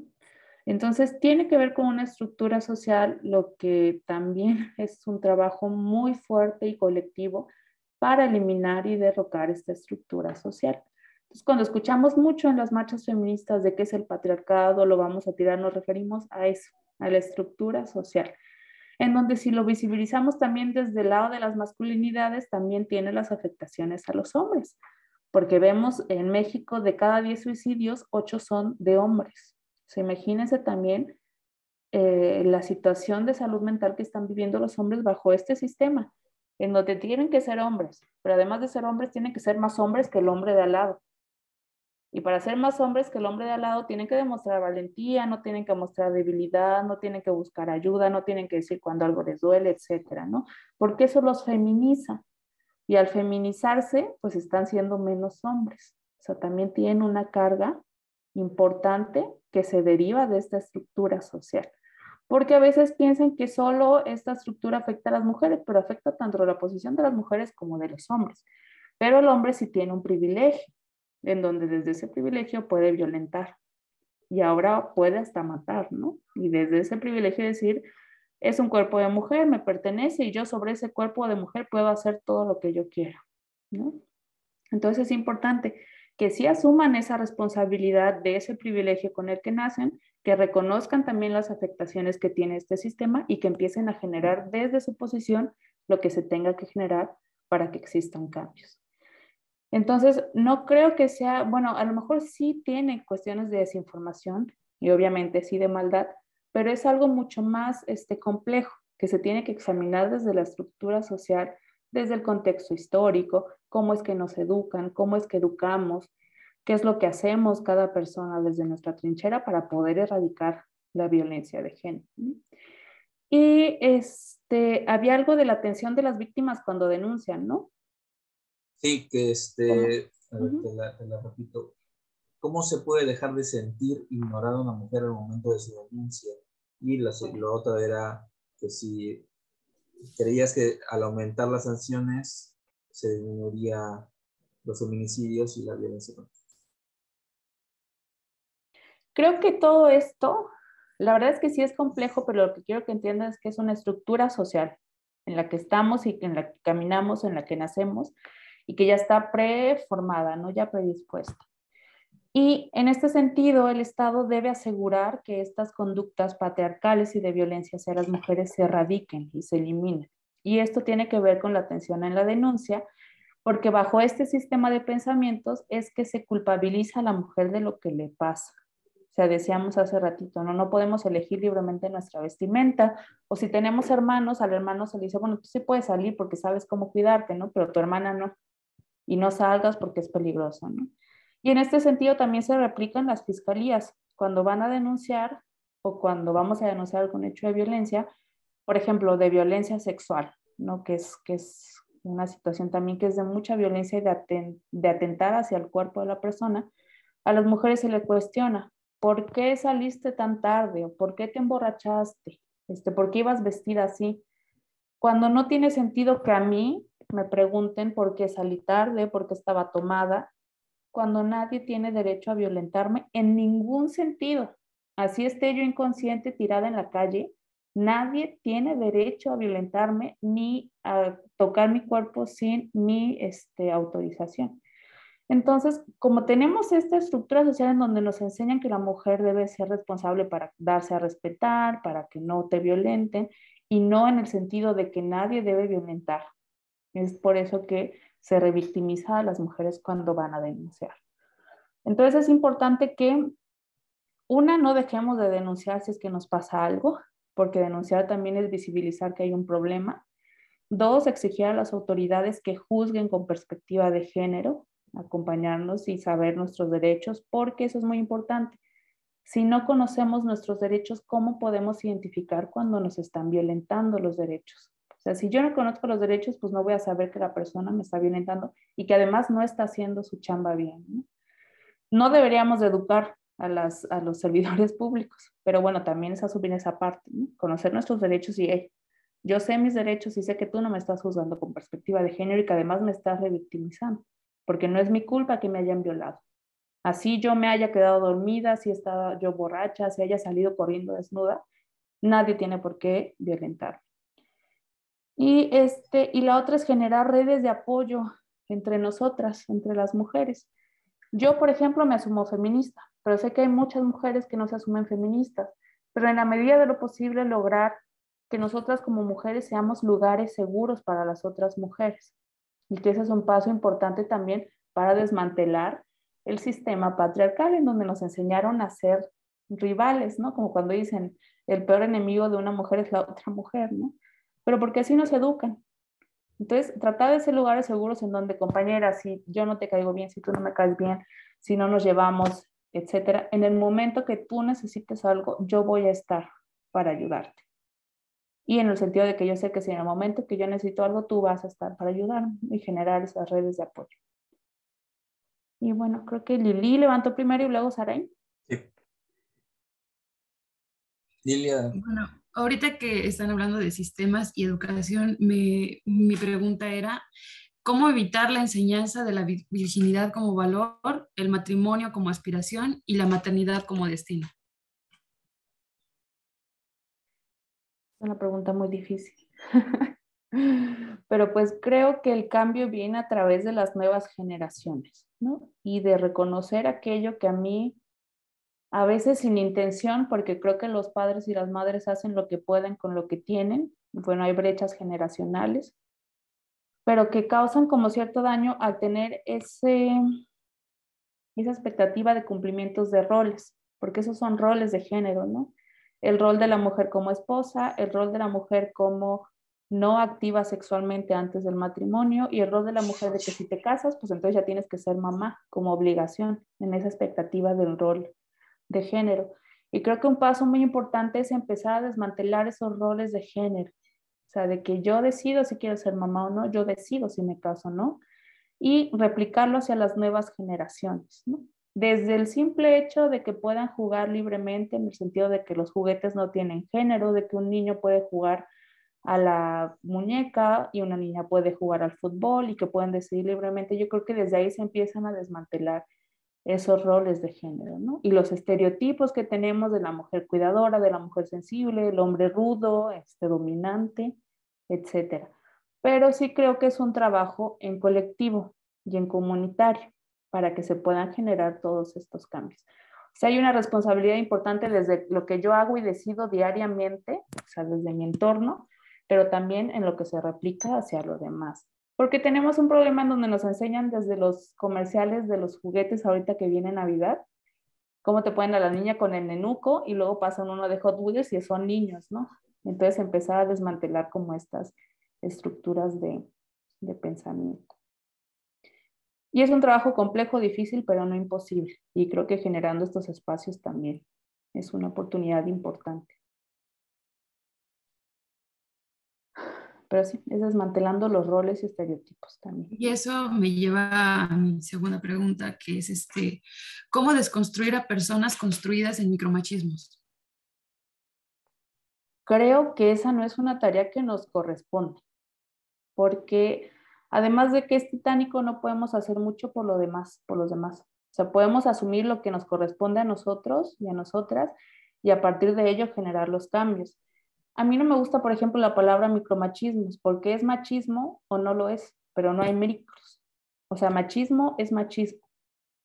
Entonces, tiene que ver con una estructura social, lo que también es un trabajo muy fuerte y colectivo para eliminar y derrocar esta estructura social. Entonces, cuando escuchamos mucho en las marchas feministas de qué es el patriarcado, lo vamos a tirar, nos referimos a eso, a la estructura social, en donde si lo visibilizamos también desde el lado de las masculinidades, también tiene las afectaciones a los hombres, porque vemos en México de cada 10 suicidios, 8 son de hombres. O sea, imagínense también la situación de salud mental que están viviendo los hombres bajo este sistema, en donde tienen que ser hombres, pero además de ser hombres, tienen que ser más hombres que el hombre de al lado. Y para ser más hombres que el hombre de al lado, tienen que demostrar valentía, no tienen que mostrar debilidad, no tienen que buscar ayuda, no tienen que decir cuando algo les duele, etcétera, ¿no? Porque eso los feminiza. Y al feminizarse, pues están siendo menos hombres. O sea, también tienen una carga importante que se deriva de esta estructura social. Porque a veces piensan que solo esta estructura afecta a las mujeres, pero afecta tanto la posición de las mujeres como de los hombres. Pero el hombre sí tiene un privilegio, en donde desde ese privilegio puede violentar y ahora puede hasta matar, ¿no? Y desde ese privilegio decir, es un cuerpo de mujer, me pertenece y yo sobre ese cuerpo de mujer puedo hacer todo lo que yo quiera, ¿no? Entonces es importante que sí asuman esa responsabilidad de ese privilegio con el que nacen, que reconozcan también las afectaciones que tiene este sistema y que empiecen a generar desde su posición lo que se tenga que generar para que existan cambios. Entonces, no creo que sea, bueno, a lo mejor sí tiene cuestiones de desinformación y obviamente sí de maldad, pero es algo mucho más complejo que se tiene que examinar desde la estructura social, desde el contexto histórico, cómo es que nos educan, cómo es que educamos, qué es lo que hacemos cada persona desde nuestra trinchera para poder erradicar la violencia de género. Y había algo de la atención de las víctimas cuando denuncian, ¿no?
Sí, que
¿Cómo?
a ver, te la repito. ¿Cómo se puede dejar de sentir ignorada a una mujer al momento de su denuncia? Y lo otro era que si creías que al aumentar las sanciones se disminuiría los feminicidios y la violencia.
Creo que todo esto, la verdad es que sí es complejo, pero lo que quiero que entiendan es que es una estructura social. en la que estamos y en la que caminamos, en la que nacemos, y que ya está preformada, ¿no? Ya predispuesta. Y en este sentido, el Estado debe asegurar que estas conductas patriarcales y de violencia hacia las mujeres se erradiquen y se eliminen. Y esto tiene que ver con la atención en la denuncia, porque bajo este sistema de pensamientos es que se culpabiliza a la mujer de lo que le pasa. O sea, decíamos hace ratito, ¿no? No podemos elegir libremente nuestra vestimenta, o si tenemos hermanos, al hermano se le dice, bueno, tú sí puedes salir porque sabes cómo cuidarte, ¿no? Pero tu hermana no, y no salgas porque es peligroso, ¿no? Y en este sentido también se replican las fiscalías. Cuando van a denunciar o cuando vamos a denunciar algún hecho de violencia, por ejemplo, de violencia sexual, ¿no? Que es una situación también que es de mucha violencia y de atentar hacia el cuerpo de la persona, a las mujeres se le cuestiona, ¿por qué saliste tan tarde? ¿O por qué te emborrachaste? ¿Por qué ibas vestida así? Cuando no tiene sentido que a mí me pregunten por qué salí tarde, por qué estaba tomada, cuando nadie tiene derecho a violentarme en ningún sentido. Así esté yo inconsciente tirada en la calle, nadie tiene derecho a violentarme ni a tocar mi cuerpo sin mi autorización. Entonces, como tenemos esta estructura social en donde nos enseñan que la mujer debe ser responsable para darse a respetar, para que no te violenten, y no en el sentido de que nadie debe violentar. Es por eso que se revictimiza a las mujeres cuando van a denunciar. Entonces es importante que, una, no dejemos de denunciar si es que nos pasa algo, porque denunciar también es visibilizar que hay un problema. Dos, exigir a las autoridades que juzguen con perspectiva de género, acompañarnos y saber nuestros derechos, porque eso es muy importante. Si no conocemos nuestros derechos, ¿cómo podemos identificar cuando nos están violentando los derechos? O sea, si yo no conozco los derechos, pues no voy a saber que la persona me está violentando y que además no está haciendo su chamba bien, ¿no? No deberíamos de educar a los servidores públicos, pero bueno, también es asumir esa parte, ¿no? Conocer nuestros derechos y hey, yo sé mis derechos y sé que tú no me estás juzgando con perspectiva de género y que además me estás revictimizando, porque no es mi culpa que me hayan violado. Así yo me haya quedado dormida, si estaba yo borracha, si haya salido corriendo desnuda, nadie tiene por qué violentar. Y la otra es generar redes de apoyo entre nosotras, entre las mujeres. Yo, por ejemplo, me asumo feminista, pero sé que hay muchas mujeres que no se asumen feministas, pero en la medida de lo posible lograr que nosotras como mujeres seamos lugares seguros para las otras mujeres. Y que ese es un paso importante también para desmantelar el sistema patriarcal en donde nos enseñaron a ser rivales, ¿no? Como cuando dicen, el peor enemigo de una mujer es la otra mujer, ¿no? Pero porque así nos educan. Entonces, tratar de ser lugares seguros en donde, compañera, si yo no te caigo bien, si tú no me caes bien, si no nos llevamos, etcétera, en el momento que tú necesites algo, yo voy a estar para ayudarte. Y en el sentido de que yo sé que si en el momento que yo necesito algo, tú vas a estar para ayudarme y generar esas redes de apoyo. Y bueno, creo que Lili levantó primero y luego Saray.
Sí. Lilia.
Bueno, ahorita que están hablando de sistemas y educación, mi pregunta era, ¿cómo evitar la enseñanza de la virginidad como valor, el matrimonio como aspiración y la maternidad como destino?
Es una pregunta muy difícil. Pero pues creo que el cambio viene a través de las nuevas generaciones, ¿no? Y de reconocer aquello que a mí, a veces sin intención, porque creo que los padres y las madres hacen lo que pueden con lo que tienen. Bueno, hay brechas generacionales, pero que causan como cierto daño al tener esa expectativa de cumplimientos de roles, porque esos son roles de género, ¿no? El rol de la mujer como esposa, el rol de la mujer como no activa sexualmente antes del matrimonio y el rol de la mujer de que si te casas, pues entonces ya tienes que ser mamá como obligación en esa expectativa del rol de género. Y creo que un paso muy importante es empezar a desmantelar esos roles de género. O sea, de que yo decido si quiero ser mamá o no, yo decido si me caso o no, y replicarlo hacia las nuevas generaciones, ¿no? Desde el simple hecho de que puedan jugar libremente, en el sentido de que los juguetes no tienen género, de que un niño puede jugar a la muñeca y una niña puede jugar al fútbol y que pueden decidir libremente. Yo creo que desde ahí se empiezan a desmantelar esos roles de género, ¿no? Y los estereotipos que tenemos de la mujer cuidadora, de la mujer sensible, el hombre rudo, dominante, etcétera. Pero sí creo que es un trabajo en colectivo y en comunitario para que se puedan generar todos estos cambios. O sea, hay una responsabilidad importante desde lo que yo hago y decido diariamente, o sea, desde mi entorno, pero también en lo que se replica hacia los demás. Porque tenemos un problema en donde nos enseñan desde los comerciales de los juguetes ahorita que viene Navidad, cómo te ponen a la niña con el nenuco y luego pasan uno de Hot Wheels y son niños, ¿no? Entonces empezar a desmantelar como estas estructuras de pensamiento. Y es un trabajo complejo, difícil, pero no imposible. Y creo que generando estos espacios también es una oportunidad importante. Pero sí, es desmantelando los roles y estereotipos también.
Y eso me lleva a mi segunda pregunta, que es ¿cómo desconstruir a personas construidas en micromachismos?
Creo que esa no es una tarea que nos corresponde, porque además de que es titánico, no podemos hacer mucho por los demás. O sea, podemos asumir lo que nos corresponde a nosotros y a nosotras y a partir de ello generar los cambios. A mí no me gusta, por ejemplo, la palabra micromachismos, porque es machismo o no lo es, pero no hay micros. O sea, machismo es machismo.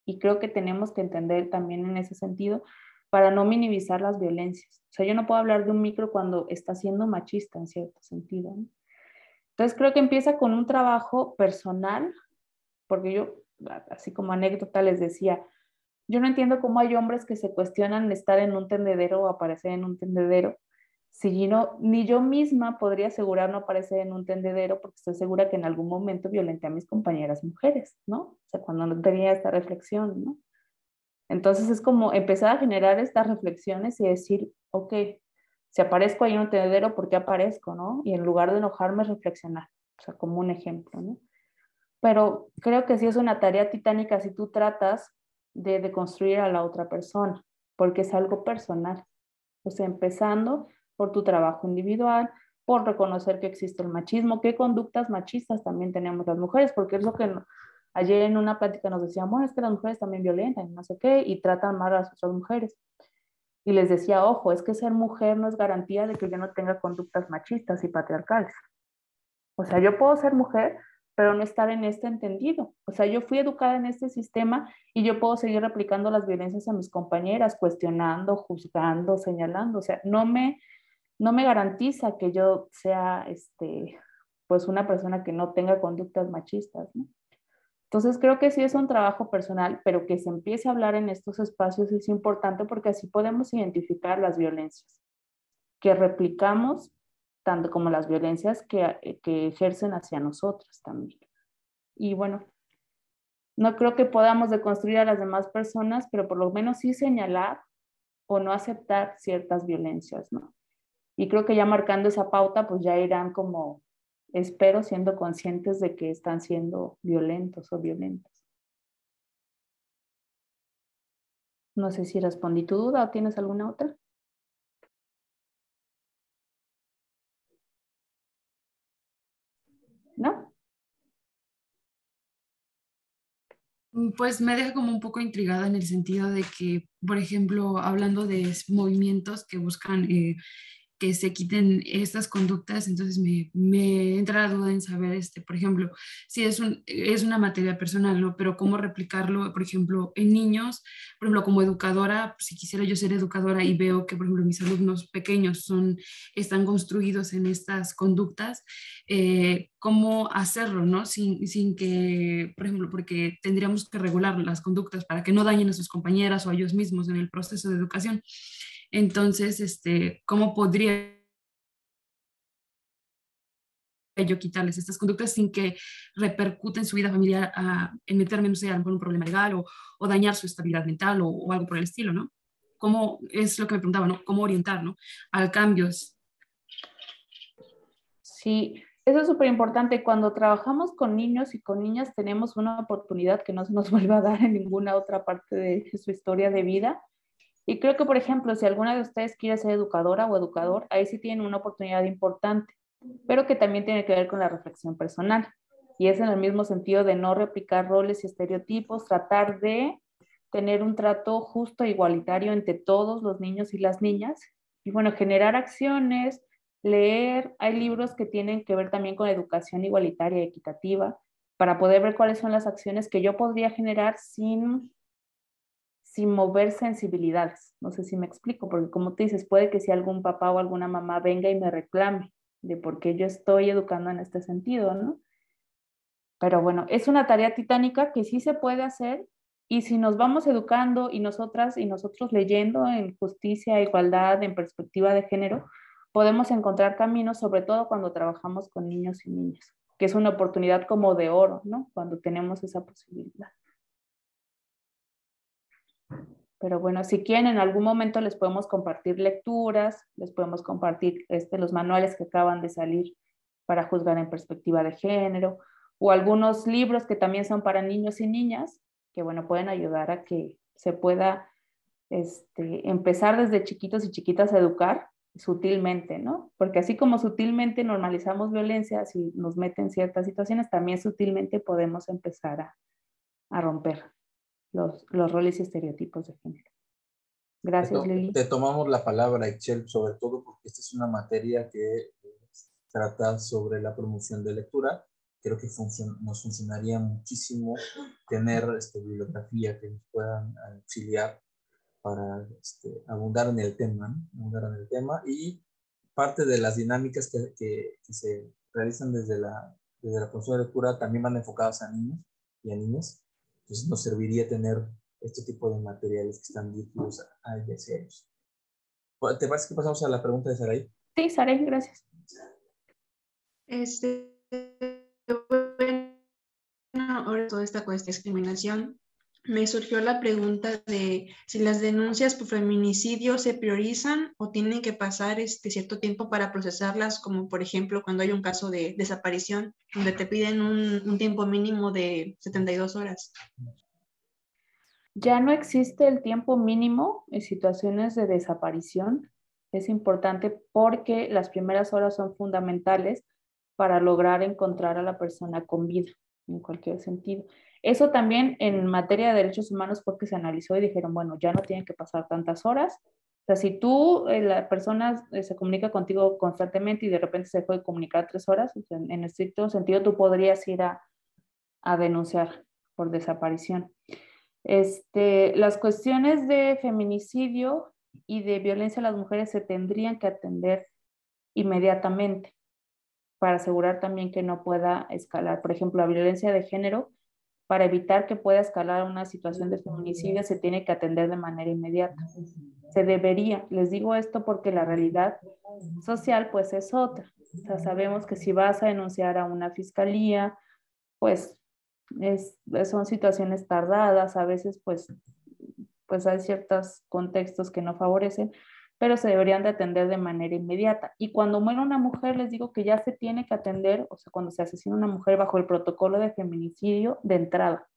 Y creo que tenemos que entender también en ese sentido para no minimizar las violencias. O sea, yo no puedo hablar de un micro cuando está siendo machista en cierto sentido, ¿no? Entonces creo que empieza con un trabajo personal, porque yo, así como anécdota les decía, yo no entiendo cómo hay hombres que se cuestionan estar en un tendedero o aparecer en un tendedero, si no, ni yo misma podría asegurar no aparecer en un tendedero porque estoy segura que en algún momento violenté a mis compañeras mujeres, ¿no? O sea, cuando no tenía esta reflexión, ¿no? Entonces es como empezar a generar estas reflexiones y decir, ok, si aparezco ahí en un tendedero, ¿por qué aparezco, no? Y en lugar de enojarme, reflexionar, o sea, como un ejemplo, ¿no? Pero creo que sí es una tarea titánica si tú tratas de construir a la otra persona, porque es algo personal. O sea, empezando por tu trabajo individual, por reconocer que existe el machismo, qué conductas machistas también tenemos las mujeres, porque es lo que ayer en una plática nos decían, bueno, es que las mujeres también violentan, no sé qué, y tratan mal a las otras mujeres. Y les decía, ojo, es que ser mujer no es garantía de que yo no tenga conductas machistas y patriarcales. O sea, yo puedo ser mujer, pero no estar en este entendido. O sea, yo fui educada en este sistema y yo puedo seguir replicando las violencias a mis compañeras, cuestionando, juzgando, señalando. O sea, no me garantiza que yo sea, pues una persona que no tenga conductas machistas, ¿no? Entonces creo que sí es un trabajo personal, pero que se empiece a hablar en estos espacios es importante porque así podemos identificar las violencias que replicamos, tanto como las violencias que ejercen hacia nosotros también. Y bueno, no creo que podamos deconstruir a las demás personas, pero por lo menos sí señalar o no aceptar ciertas violencias, ¿no? Y creo que ya marcando esa pauta, pues ya irán como, espero, siendo conscientes de que están siendo violentos o violentas. No sé si respondí tu duda o tienes alguna otra. ¿No?
Pues me deja como un poco intrigada en el sentido de que, por ejemplo, hablando de movimientos que buscan que se quiten estas conductas, entonces me entra la duda en saber, por ejemplo, si es una materia personal, ¿no? Pero cómo replicarlo, por ejemplo, en niños, por ejemplo, como educadora, si quisiera yo ser educadora y veo que, por ejemplo, mis alumnos pequeños están construidos en estas conductas, cómo hacerlo, ¿no? Sin que, por ejemplo, porque tendríamos que regular las conductas para que no dañen a sus compañeras o a ellos mismos en el proceso de educación. Entonces, ¿cómo podría yo quitarles estas conductas sin que repercute en su vida familiar en meterme, no sé, a lo mejor un problema legal o dañar su estabilidad mental o algo por el estilo, ¿no? ¿Cómo es lo que me preguntaba, ¿no? ¿Cómo orientar, ¿no? Al cambios?
Sí, eso es súper importante. Cuando trabajamos con niños y con niñas tenemos una oportunidad que no se nos vuelve a dar en ninguna otra parte de su historia de vida. Y creo que, por ejemplo, si alguna de ustedes quiere ser educadora o educador, ahí sí tienen una oportunidad importante, pero que también tiene que ver con la reflexión personal. Y es en el mismo sentido de no replicar roles y estereotipos, tratar de tener un trato justo e igualitario entre todos los niños y las niñas. Y bueno, generar acciones, leer, hay libros que tienen que ver también con educación igualitaria y equitativa, para poder ver cuáles son las acciones que yo podría generar sin mover sensibilidades. No sé si me explico, porque como te dices, puede que si algún papá o alguna mamá venga y me reclame de por qué yo estoy educando en este sentido, ¿no? Pero bueno, es una tarea titánica que sí se puede hacer, y si nos vamos educando y nosotras y nosotros leyendo en justicia, igualdad, en perspectiva de género, podemos encontrar caminos, sobre todo cuando trabajamos con niños y niñas, que es una oportunidad como de oro, ¿no? Cuando tenemos esa posibilidad. Pero bueno, si quieren, en algún momento les podemos compartir lecturas, les podemos compartir los manuales que acaban de salir para juzgar en perspectiva de género, o algunos libros que también son para niños y niñas, que bueno, pueden ayudar a que se pueda empezar desde chiquitos y chiquitas a educar sutilmente, ¿no? Porque así como sutilmente normalizamos violencia, si nos meten ciertas situaciones, también sutilmente podemos empezar a romper los roles y estereotipos de género. Gracias, Lili.
Te tomamos la palabra, Ixchel, sobre todo porque esta es una materia que trata sobre la promoción de lectura. Creo que nos funcionaría muchísimo tener bibliografía que nos puedan auxiliar para abundar en el tema, ¿no? Abundar en el tema. Y parte de las dinámicas que se realizan desde la promoción de lectura también van enfocadas a niños y a niñas. Entonces nos serviría tener este tipo de materiales que están dirigidos a ellos. ¿Te parece que pasamos a la pregunta de Saray?
Sí, Saray, gracias.
Bueno, ahora toda esta cuestión de discriminación, me surgió la pregunta de si las denuncias por feminicidio se priorizan o tienen que pasar cierto tiempo para procesarlas, como por ejemplo cuando hay un caso de desaparición, donde te piden un tiempo mínimo de 72 horas.
Ya no existe el tiempo mínimo en situaciones de desaparición. Es importante porque las primeras horas son fundamentales para lograr encontrar a la persona con vida, en cualquier sentido. Eso también en materia de derechos humanos fue que se analizó y dijeron, bueno, ya no tienen que pasar tantas horas. O sea, si tú, la persona se comunica contigo constantemente y de repente se dejó de comunicar 3 horas, o sea, en estricto sentido tú podrías ir a denunciar por desaparición. Las cuestiones de feminicidio y de violencia a las mujeres se tendrían que atender inmediatamente para asegurar también que no pueda escalar. Por ejemplo, la violencia de género, para evitar que pueda escalar una situación de feminicidio, se tiene que atender de manera inmediata. Se debería, les digo esto porque la realidad social pues es otra. O sea, sabemos que si vas a denunciar a una fiscalía, pues son situaciones tardadas, a veces pues hay ciertos contextos que no favorecen, pero se deberían de atender de manera inmediata. Y cuando muere una mujer, les digo que ya se tiene que atender, o sea, cuando se asesina una mujer bajo el protocolo de feminicidio de entrada.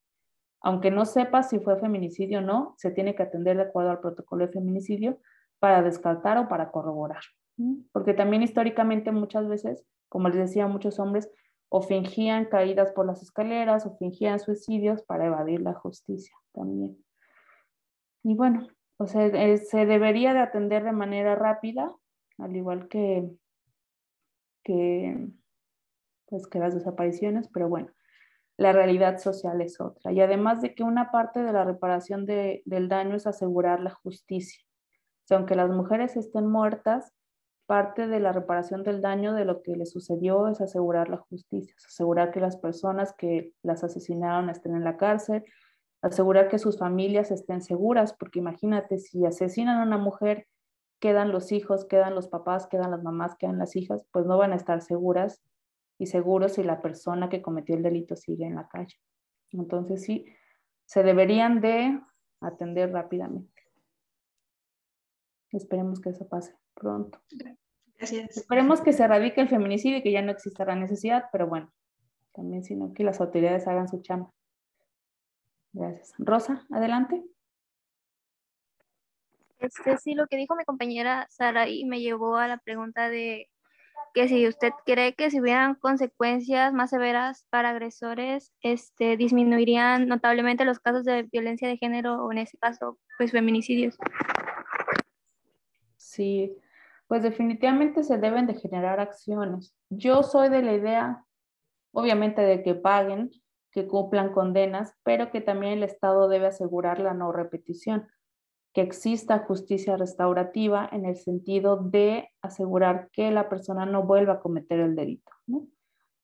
Aunque no sepa si fue feminicidio o no, se tiene que atender de acuerdo al protocolo de feminicidio para descartar o para corroborar. Porque también históricamente muchas veces, como les decía, muchos hombres o fingían caídas por las escaleras o fingían suicidios para evadir la justicia también. Y bueno, o sea, se debería de atender de manera rápida, al igual que las desapariciones, pero bueno, la realidad social es otra. Y además de que una parte de la reparación del daño es asegurar la justicia. O sea, aunque las mujeres estén muertas, parte de la reparación del daño de lo que les sucedió es asegurar la justicia, es asegurar que las personas que las asesinaron estén en la cárcel, asegurar que sus familias estén seguras, porque imagínate, si asesinan a una mujer, quedan los hijos, quedan los papás, quedan las mamás, quedan las hijas, pues no van a estar seguras y seguros si la persona que cometió el delito sigue en la calle. Entonces sí, se deberían de atender rápidamente. Esperemos que eso pase pronto.
Gracias.
Esperemos que se erradique el feminicidio y que ya no exista la necesidad, pero bueno, también sino que las autoridades hagan su chamba. Gracias. Rosa, adelante.
Sí, lo que dijo mi compañera Sara y me llevó a la pregunta de que si usted cree que si hubieran consecuencias más severas para agresores, disminuirían notablemente los casos de violencia de género o en ese caso, pues feminicidios.
Sí, Pues definitivamente se deben de generar acciones. Yo soy de la idea, obviamente, de que paguen, que cumplan condenas, pero que también el Estado debe asegurar la no repetición, que exista justicia restaurativa en el sentido de asegurar que la persona no vuelva a cometer el delito, ¿no?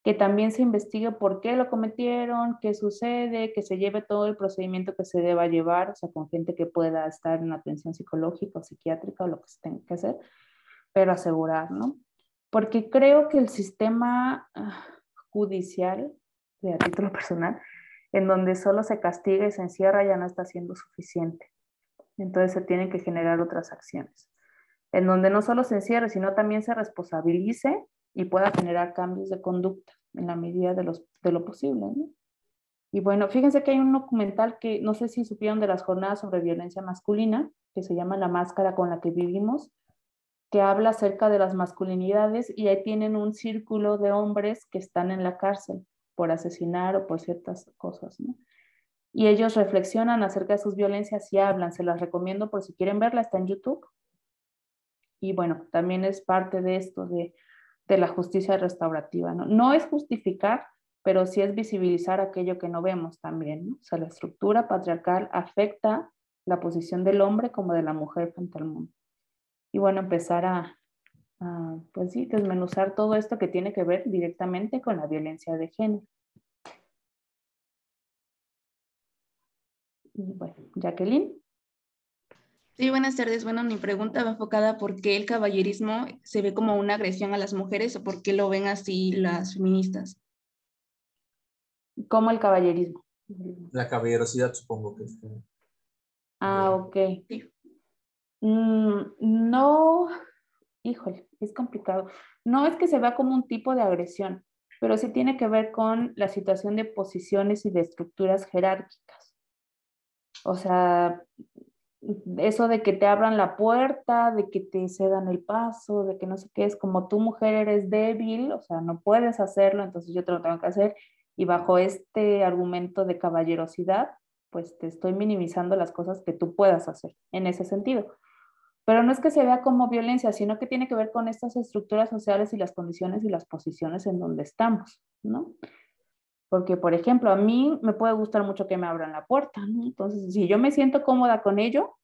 Que también se investigue por qué lo cometieron, qué sucede, que se lleve todo el procedimiento que se deba llevar, o sea, con gente que pueda estar en atención psicológica o psiquiátrica o lo que se tenga que hacer, pero asegurar, ¿no? Porque creo que el sistema judicial, de a título personal, en donde solo se castiga y se encierra ya no está siendo suficiente. Entonces se tienen que generar otras acciones, en donde no solo se encierre, sino también se responsabilice y pueda generar cambios de conducta en la medida de lo posible, ¿no? Y bueno, fíjense que hay un documental que no sé si supieron de las jornadas sobre violencia masculina, que se llama La máscara con la que vivimos, que habla acerca de las masculinidades y ahí tienen un círculo de hombres que están en la cárcel por asesinar o por ciertas cosas, ¿no? Y ellos reflexionan acerca de sus violencias y hablan, se las recomiendo por si quieren verla, está en YouTube. Y bueno, también es parte de esto de la justicia restaurativa, ¿no? No es justificar, pero sí es visibilizar aquello que no vemos también, ¿no? O sea, la estructura patriarcal afecta la posición del hombre como de la mujer frente al mundo. Y bueno, empezar pues sí, desmenuzar todo esto que tiene que ver directamente con la violencia de género. Y bueno, Jacqueline.
Sí, buenas tardes. Bueno, mi pregunta va enfocada por qué el caballerismo se ve como una agresión a las mujeres o por qué lo ven así las feministas.
¿Cómo el caballerismo?
La caballerosidad, supongo que está.
Ok.
Sí.
No, híjole, es complicado. No es que se vea como un tipo de agresión, pero sí tiene que ver con la situación de posiciones y de estructuras jerárquicas. O sea, eso de que te abran la puerta, de que te cedan el paso, de que no sé qué, es como tu mujer eres débil, o sea, no puedes hacerlo, entonces yo te lo tengo que hacer. Y bajo este argumento de caballerosidad, pues te estoy minimizando las cosas que tú puedas hacer en ese sentido. Pero no es que se vea como violencia, sino que tiene que ver con estas estructuras sociales y las condiciones y las posiciones en donde estamos, ¿no? Porque, por ejemplo, a mí me puede gustar mucho que me abran la puerta, ¿no? Entonces, si yo me siento cómoda con ello,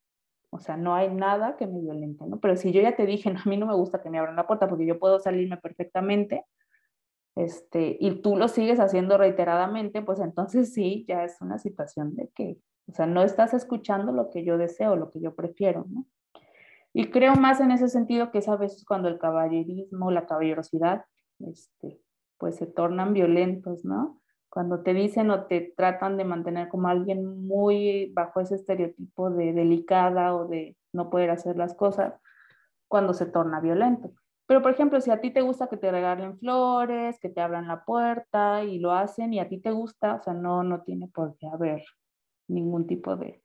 o sea, no hay nada que me violente, ¿no? Pero si yo ya te dije, no, a mí no me gusta que me abran la puerta porque yo puedo salirme perfectamente, y tú lo sigues haciendo reiteradamente, pues entonces sí, ya es una situación de que, o sea, no estás escuchando lo que yo deseo, lo que yo prefiero, ¿no? Y creo más en ese sentido que es a veces cuando el caballerismo, la caballerosidad, pues se tornan violentos, ¿no? Cuando te dicen o te tratan de mantener como alguien muy bajo ese estereotipo de delicada o de no poder hacer las cosas, cuando se torna violento. Pero, por ejemplo, si a ti te gusta que te regalen flores, que te abran la puerta y lo hacen y a ti te gusta, o sea, no tiene por qué haber ningún tipo de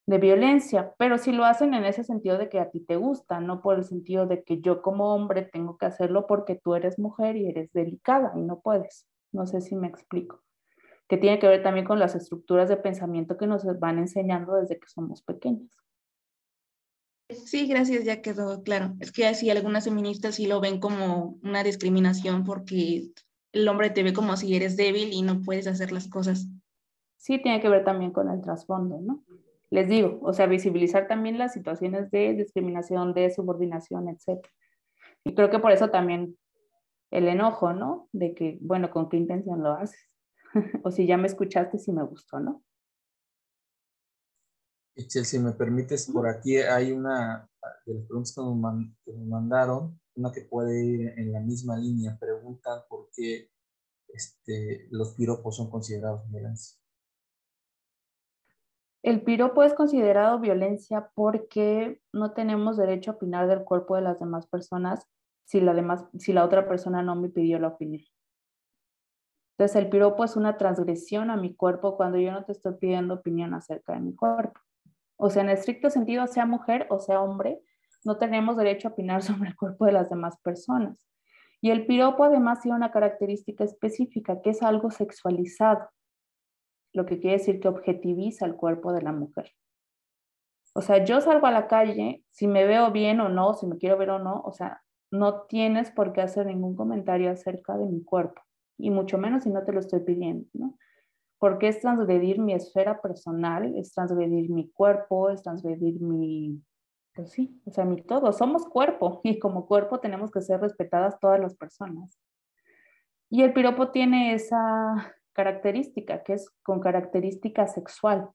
violencia, pero si lo hacen en ese sentido de que a ti te gusta, no por el sentido de que yo como hombre tengo que hacerlo porque tú eres mujer y eres delicada y no puedes. No sé si me explico. Que tiene que ver también con las estructuras de pensamiento que nos van enseñando desde que somos pequeños.
Sí, gracias, ya quedó claro. Es que así algunas feministas sí lo ven como una discriminación porque el hombre te ve como si eres débil y no puedes hacer las cosas.
Sí, tiene que ver también con el trasfondo, ¿no? Les digo, o sea, visibilizar también las situaciones de discriminación, de subordinación, etc. Y creo que por eso también el enojo, ¿no? De que, bueno, ¿con qué intención lo haces? O si ya me escuchaste, si me gustó, ¿no?
Ixchel, si me permites, por aquí hay una de las preguntas que nos mandaron, una que puede ir en la misma línea. Preguntan por qué los piropos son considerados violencia.
El piropo es considerado violencia porque no tenemos derecho a opinar del cuerpo de las demás personas si la otra persona no me pidió la opinión. Entonces, el piropo es una transgresión a mi cuerpo cuando yo no te estoy pidiendo opinión acerca de mi cuerpo. O sea, en estricto sentido, sea mujer o sea hombre, no tenemos derecho a opinar sobre el cuerpo de las demás personas. Y el piropo además tiene una característica específica, que es algo sexualizado, lo que quiere decir que objetiviza el cuerpo de la mujer. O sea, yo salgo a la calle, si me veo bien o no, si me quiero ver o no, o sea, no tienes por qué hacer ningún comentario acerca de mi cuerpo, y mucho menos si no te lo estoy pidiendo, ¿no? Porque es transgredir mi esfera personal, es transgredir mi cuerpo, es transgredir mi, pues sí, o sea, mi todo. Somos cuerpo y como cuerpo tenemos que ser respetadas todas las personas. Y el piropo tiene esa característica, que es con característica sexual,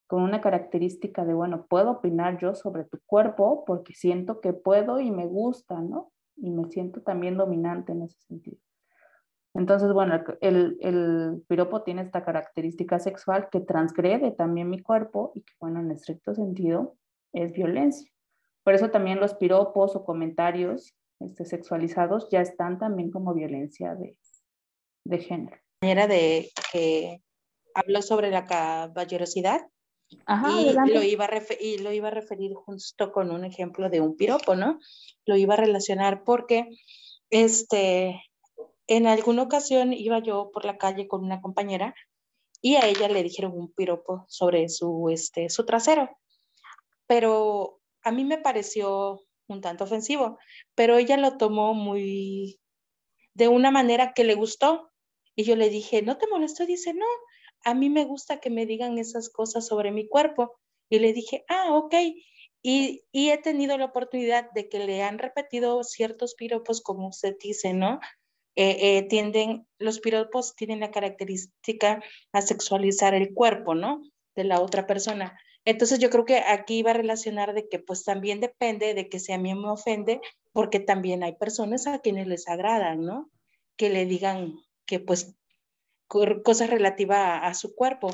con una característica de, bueno, puedo opinar yo sobre tu cuerpo porque siento que puedo y me gusta, ¿no? Y me siento también dominante en ese sentido. Entonces, bueno, el piropo tiene esta característica sexual que transgrede también mi cuerpo y que, bueno, en estricto sentido es violencia. Por eso también los piropos o comentarios sexualizados ya están también como violencia de género.
De que habló sobre la caballerosidad.
Ajá,
y
adelante.
lo iba a referir justo con un ejemplo de un piropo, ¿no? Lo iba a relacionar porque en alguna ocasión iba yo por la calle con una compañera y a ella le dijeron un piropo sobre su trasero, pero a mí me pareció un tanto ofensivo, pero ella lo tomó muy de una manera que le gustó. Y yo le dije, ¿no te molestó? Y dice, no, a mí me gusta que me digan esas cosas sobre mi cuerpo. Y le dije, ok. Y he tenido la oportunidad de que le han repetido ciertos piropos, como usted dice, ¿no? Los piropos tienen la característica a sexualizar el cuerpo, ¿no? De la otra persona. Entonces yo creo que aquí iba a relacionar de que pues también depende de que si a mí me ofende, porque también hay personas a quienes les agradan, ¿no? Que le digan que pues cosas relativas a su cuerpo.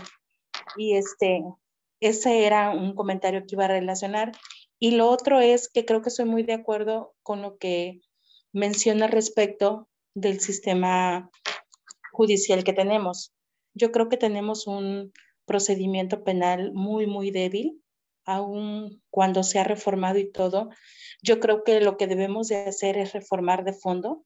Y ese era un comentario que iba a relacionar. Y lo otro es que creo que estoy muy de acuerdo con lo que menciona respecto del sistema judicial que tenemos. Yo creo que tenemos un procedimiento penal muy, muy débil, aun cuando se ha reformado y todo. Yo creo que lo que debemos de hacer es reformar de fondo.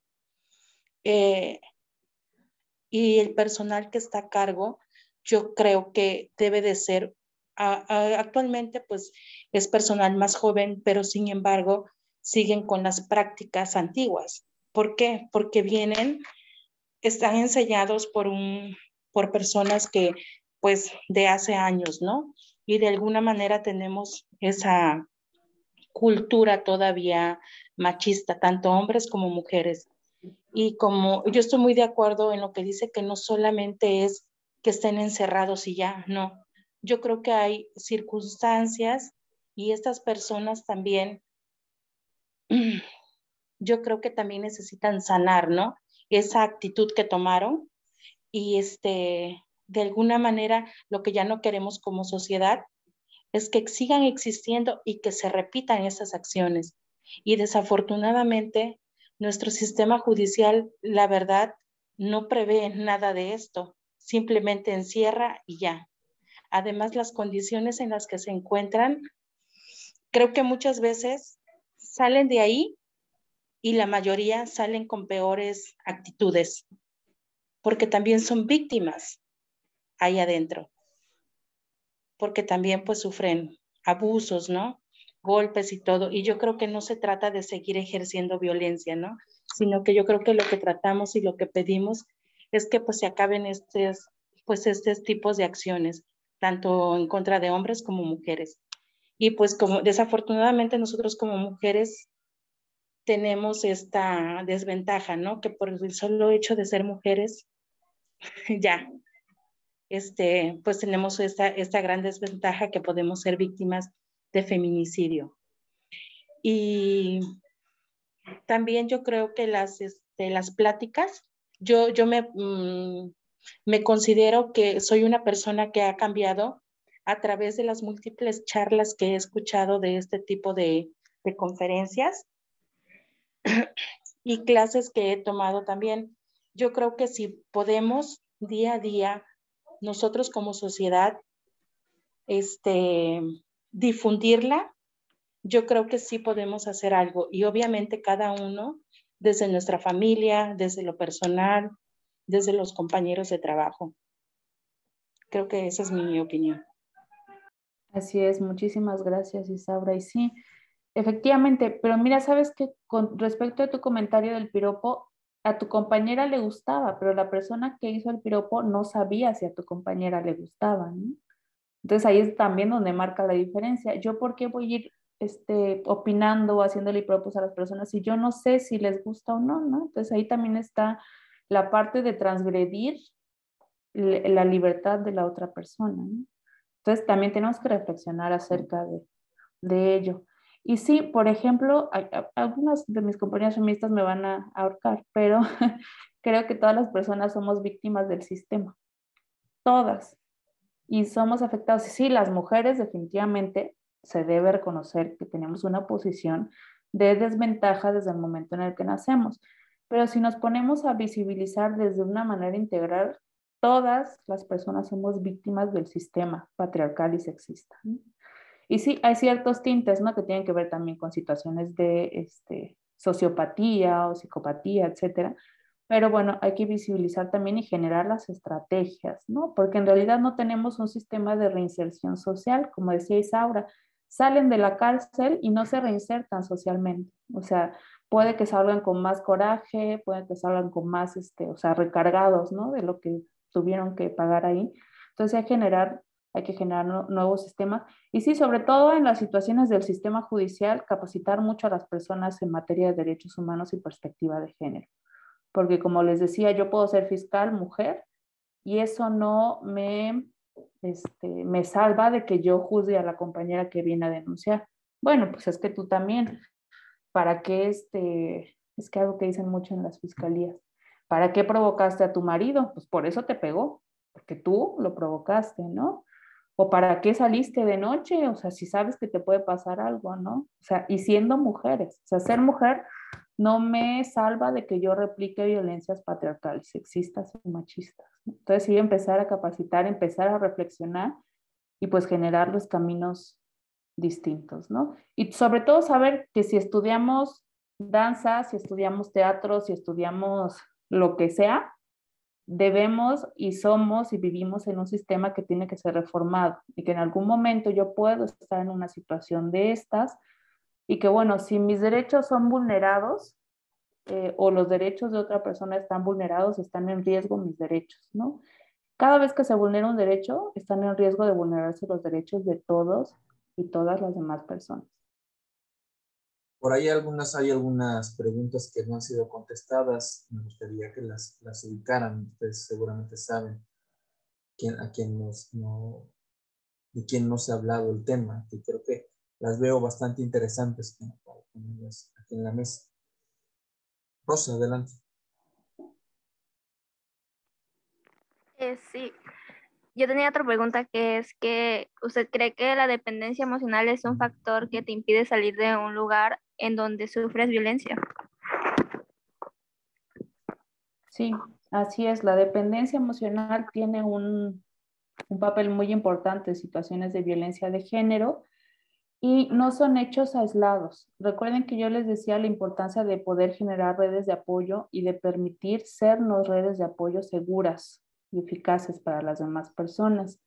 Y el personal que está a cargo, yo creo que debe de ser, actualmente pues es personal más joven, pero sin embargo siguen con las prácticas antiguas. ¿Por qué? Porque están enseñados por personas que pues de hace años, ¿no? Y de alguna manera tenemos esa cultura todavía machista, tanto hombres como mujeres. Y como yo estoy muy de acuerdo en lo que dice que no solamente es que estén encerrados y ya, no. Yo creo que hay circunstancias y estas personas también, yo creo que también necesitan sanar, ¿no? Esa actitud que tomaron y de alguna manera lo que ya no queremos como sociedad es que sigan existiendo y que se repitan esas acciones. Y desafortunadamente, nuestro sistema judicial, la verdad, no prevé nada de esto, simplemente encierra y ya. Además, las condiciones en las que se encuentran, creo que muchas veces salen de ahí y la mayoría salen con peores actitudes, porque también son víctimas ahí adentro, porque también pues sufren abusos, ¿no? Golpes y todo. Y yo creo que no se trata de seguir ejerciendo violencia, ¿no? Sino que yo creo que lo que tratamos y lo que pedimos es que pues se acaben estos tipos de acciones, tanto en contra de hombres como mujeres. Y pues como desafortunadamente nosotros como mujeres tenemos esta desventaja, ¿no? Que por el solo hecho de ser mujeres, ya, pues tenemos esta gran desventaja que podemos ser víctimas de feminicidio. Y también yo creo que las pláticas, yo me considero que soy una persona que ha cambiado a través de las múltiples charlas que he escuchado de este tipo de conferencias y clases que he tomado también. Yo creo que si podemos día a día, nosotros como sociedad, difundirla, yo creo que sí podemos hacer algo. Y obviamente cada uno, desde nuestra familia, desde lo personal, desde los compañeros de trabajo. Creo que esa es mi opinión.
Así es, muchísimas gracias, Isaura. Y sí, efectivamente, pero mira, sabes que con respecto a tu comentario del piropo, a tu compañera le gustaba, pero la persona que hizo el piropo no sabía si a tu compañera le gustaba, ¿no? Entonces ahí es también donde marca la diferencia. Yo, ¿por qué voy a ir opinando o haciéndole piropos a las personas si yo no sé si les gusta o no, ¿no? Entonces ahí también está la parte de transgredir la libertad de la otra persona, ¿no? Entonces también tenemos que reflexionar acerca de ello. Y sí, por ejemplo, algunas de mis compañeras feministas me van a ahorcar, pero creo que todas las personas somos víctimas del sistema, todas, y somos afectados. Y sí, las mujeres definitivamente se debe reconocer que tenemos una posición de desventaja desde el momento en el que nacemos, pero si nos ponemos a visibilizar desde una manera integral, todas las personas somos víctimas del sistema patriarcal y sexista, ¿no? Y sí, hay ciertos tintes, ¿no? Que tienen que ver también con situaciones de sociopatía o psicopatía, etcétera. Pero bueno, hay que visibilizar también y generar las estrategias, ¿no? Porque en realidad no tenemos un sistema de reinserción social, como decía Isaura. Salen de la cárcel y no se reinsertan socialmente. O sea, puede que salgan con más coraje, puede que salgan con más, o sea, recargados, ¿no? De lo que tuvieron que pagar ahí. Entonces hay que generar nuevos sistemas. Y sí, sobre todo en las situaciones del sistema judicial, capacitar mucho a las personas en materia de derechos humanos y perspectiva de género. Porque como les decía, yo puedo ser fiscal mujer y eso no me salva de que yo juzgue a la compañera que viene a denunciar. Bueno, pues es que tú también, ¿para qué es que algo que dicen mucho en las fiscalías? ¿Para qué provocaste a tu marido? Pues por eso te pegó, porque tú lo provocaste, ¿no? ¿O para qué saliste de noche? O sea, si sabes que te puede pasar algo, ¿no? O sea, y siendo mujeres, o sea, ser mujer no me salva de que yo replique violencias patriarcales, sexistas y machistas, ¿no? Entonces, sí, empezar a capacitar, empezar a reflexionar y pues generar los caminos distintos, ¿no? Y sobre todo saber que si estudiamos danza, si estudiamos teatro, si estudiamos lo que sea, debemos y somos y vivimos en un sistema que tiene que ser reformado y que en algún momento yo puedo estar en una situación de estas y que bueno, si mis derechos son vulnerados o los derechos de otra persona están vulnerados, están en riesgo mis derechos, ¿no? Cada vez que se vulnera un derecho, están en riesgo de vulnerarse los derechos de todos y todas las demás personas.
Por ahí hay algunas preguntas que no han sido contestadas. Me gustaría que las ubicaran. Ustedes seguramente saben de quién no se ha hablado el tema, que creo que las veo bastante interesantes para ponerlas aquí en la mesa. Rosa, adelante.
Sí, yo tenía otra pregunta que es que ¿usted cree que la dependencia emocional es un factor que te impide salir de un lugar en donde sufres violencia?
Sí, así es. La dependencia emocional tiene un papel muy importante en situaciones de violencia de género y no son hechos aislados. Recuerden que yo les decía la importancia de poder generar redes de apoyo y de permitir sernos redes de apoyo seguras y eficaces para las demás personas.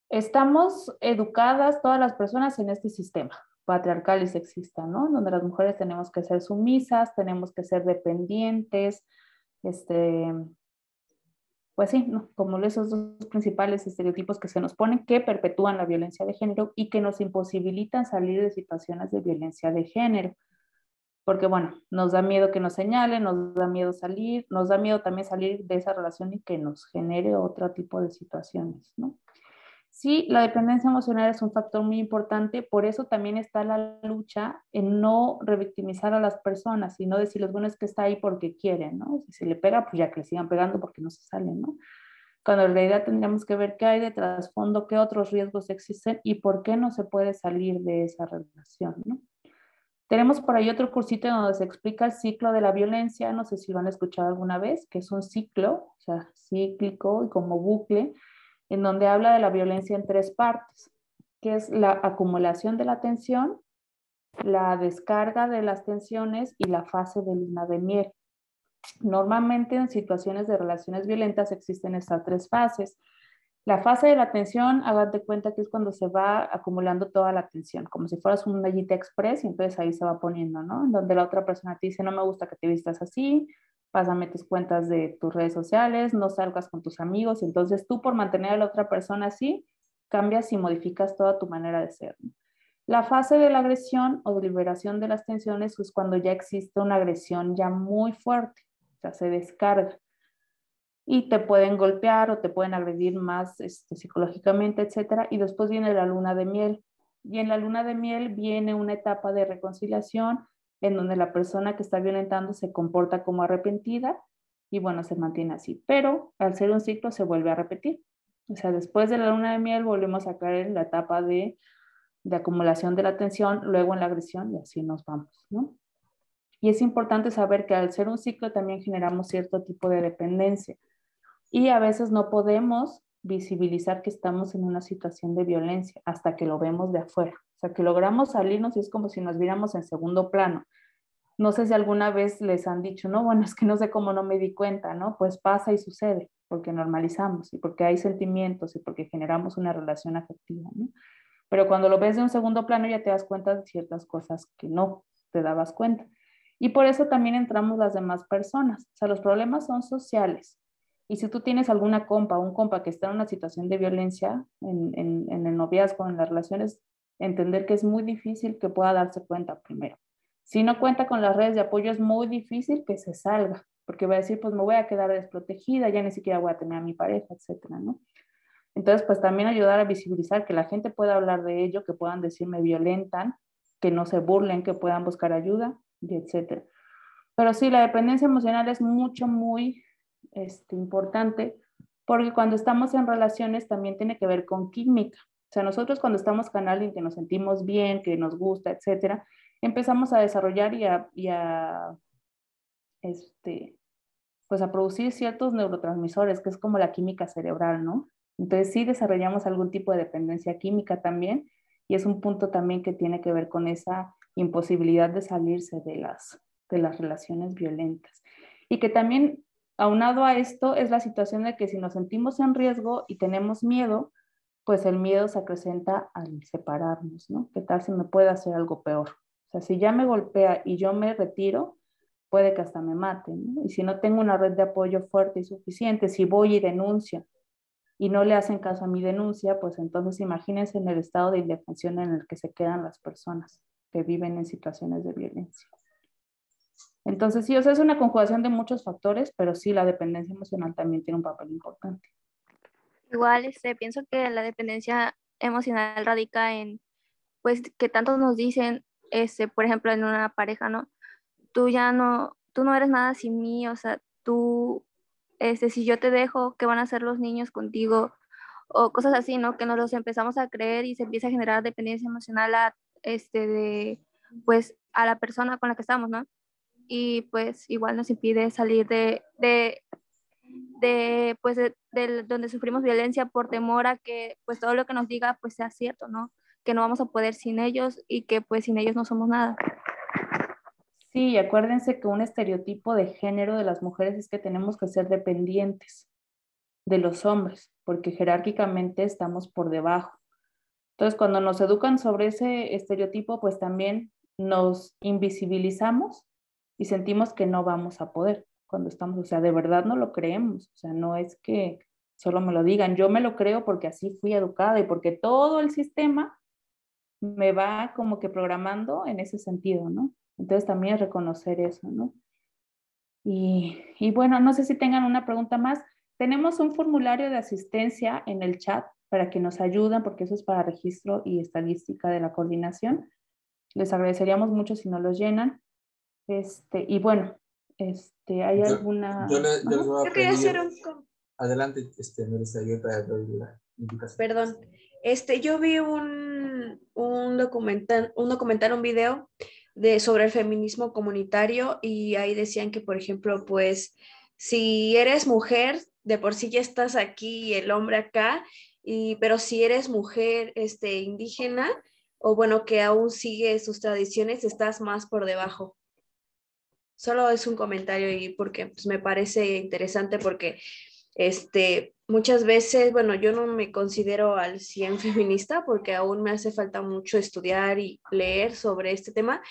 Estamos educadas todas las personas en este sistema patriarcal y sexista, ¿no? Donde las mujeres tenemos que ser sumisas, tenemos que ser dependientes, pues sí, ¿no? Como esos dos principales estereotipos que se nos ponen que perpetúan la violencia de género y que nos imposibilitan salir de situaciones de violencia de género. Porque bueno, nos da miedo que nos señalen, nos da miedo salir, nos da miedo también salir de esa relación y que nos genere otro tipo de situaciones, ¿no? Sí, la dependencia emocional es un factor muy importante, por eso también está la lucha en no revictimizar a las personas, sino decirles, bueno, es que está ahí porque quieren, ¿no? Si se le pega, pues ya que le sigan pegando porque no se salen, ¿no? Cuando en realidad tendríamos que ver qué hay de trasfondo, qué otros riesgos existen y por qué no se puede salir de esa relación, ¿no? Tenemos por ahí otro cursito donde se explica el ciclo de la violencia, no sé si lo han escuchado alguna vez, que es un ciclo, o sea, cíclico y como bucle, en donde habla de la violencia en tres partes, que es la acumulación de la tensión, la descarga de las tensiones y la fase de luna de miel. Normalmente en situaciones de relaciones violentas existen estas tres fases. La fase de la tensión, hágate cuenta que es cuando se va acumulando toda la tensión, como si fueras un gallita express y entonces ahí se va poniendo, ¿no? En donde la otra persona te dice, no me gusta que te vistas así, pásame tus cuentas de tus redes sociales, no salgas con tus amigos. Entonces tú por mantener a la otra persona así, cambias y modificas toda tu manera de ser, ¿no? La fase de la agresión o de liberación de las tensiones es cuando ya existe una agresión ya muy fuerte, o sea, se descarga y te pueden golpear o te pueden agredir más psicológicamente, etcétera. Y después viene la luna de miel. Y en la luna de miel viene una etapa de reconciliación en donde la persona que está violentando se comporta como arrepentida y bueno, se mantiene así. Pero al ser un ciclo se vuelve a repetir. O sea, después de la luna de miel volvemos a caer en la etapa de acumulación de la tensión, luego en la agresión y así nos vamos, ¿no? Y es importante saber que al ser un ciclo también generamos cierto tipo de dependencia y a veces no podemos visibilizar que estamos en una situación de violencia hasta que lo vemos de afuera. O sea, que logramos salirnos y es como si nos viéramos en segundo plano. No sé si alguna vez les han dicho, no, bueno, es que no sé cómo no me di cuenta, ¿no? Pues pasa y sucede, porque normalizamos y porque hay sentimientos y porque generamos una relación afectiva, ¿no? Pero cuando lo ves de un segundo plano ya te das cuenta de ciertas cosas que no te dabas cuenta. Y por eso también entramos las demás personas. O sea, los problemas son sociales. Y si tú tienes alguna compa o un compa que está en una situación de violencia en el noviazgo, en las relaciones, entender que es muy difícil que pueda darse cuenta primero. Si no cuenta con las redes de apoyo, es muy difícil que se salga, porque va a decir, pues me voy a quedar desprotegida, ya ni siquiera voy a tener a mi pareja, etcétera, ¿no? Entonces, pues también ayudar a visibilizar, que la gente pueda hablar de ello, que puedan decir me violentan, que no se burlen, que puedan buscar ayuda, y etcétera. Pero sí, la dependencia emocional es muy importante, porque cuando estamos en relaciones también tiene que ver con química. O sea, nosotros cuando estamos con alguien que nos sentimos bien, que nos gusta, etcétera, empezamos a desarrollar pues a producir ciertos neurotransmisores, que es como la química cerebral, ¿no? Entonces sí desarrollamos algún tipo de dependencia química también, y es un punto también que tiene que ver con esa imposibilidad de salirse de las relaciones violentas. Y que también, aunado a esto, es la situación de que si nos sentimos en riesgo y tenemos miedo, pues el miedo se acrecenta al separarnos, ¿no? ¿Qué tal si me puede hacer algo peor? O sea, si ya me golpea y yo me retiro, puede que hasta me maten, ¿no? Y si no tengo una red de apoyo fuerte y suficiente, si voy y denuncio y no le hacen caso a mi denuncia, pues entonces imagínense en el estado de indefensión en el que se quedan las personas que viven en situaciones de violencia. Entonces sí, o sea, es una conjugación de muchos factores, pero sí, la dependencia emocional también tiene un papel importante.
Igual, pienso que la dependencia emocional radica en, pues, que tanto nos dicen, por ejemplo, en una pareja, ¿no? Tú no eres nada sin mí, o sea, si yo te dejo, ¿qué van a hacer los niños contigo? O cosas así, ¿no? Que nos los empezamos a creer y se empieza a generar dependencia emocional pues, a la persona con la que estamos, ¿no? Y pues igual nos impide salir de donde sufrimos violencia por temor a que pues todo lo que nos diga pues sea cierto, ¿no? Que no vamos a poder sin ellos y que pues sin ellos no somos nada.
Sí, y acuérdense que un estereotipo de género de las mujeres es que tenemos que ser dependientes de los hombres, porque jerárquicamente estamos por debajo. Entonces, cuando nos educan sobre ese estereotipo, pues también nos invisibilizamos y sentimos que no vamos a poder cuando estamos, o sea, de verdad no lo creemos, o sea, no es que solo me lo digan, yo me lo creo porque así fui educada y porque todo el sistema me va como que programando en ese sentido, ¿no? Entonces también es reconocer eso, ¿no? Y bueno, no sé si tengan una pregunta más. Tenemos un formulario de asistencia en el chat para que nos ayuden, porque eso es para registro y estadística de la coordinación. Les agradeceríamos mucho si nos los llenan. Y bueno, ¿hay alguna?
Yo les voy a
Yo quería
pedir...
hacer
Adelante, Melissa, yo te doy la indicación.
Perdón. Yo vi un documental, un video sobre el feminismo comunitario y ahí decían que, por ejemplo, pues si eres mujer, de por sí ya estás aquí y el hombre acá, pero si eres mujer indígena o bueno, que aún sigue sus tradiciones, estás más por debajo. Solo es un comentario y porque pues, me parece interesante porque muchas veces, bueno, yo no me considero al 100 feminista porque aún me hace falta mucho estudiar y leer sobre este tema,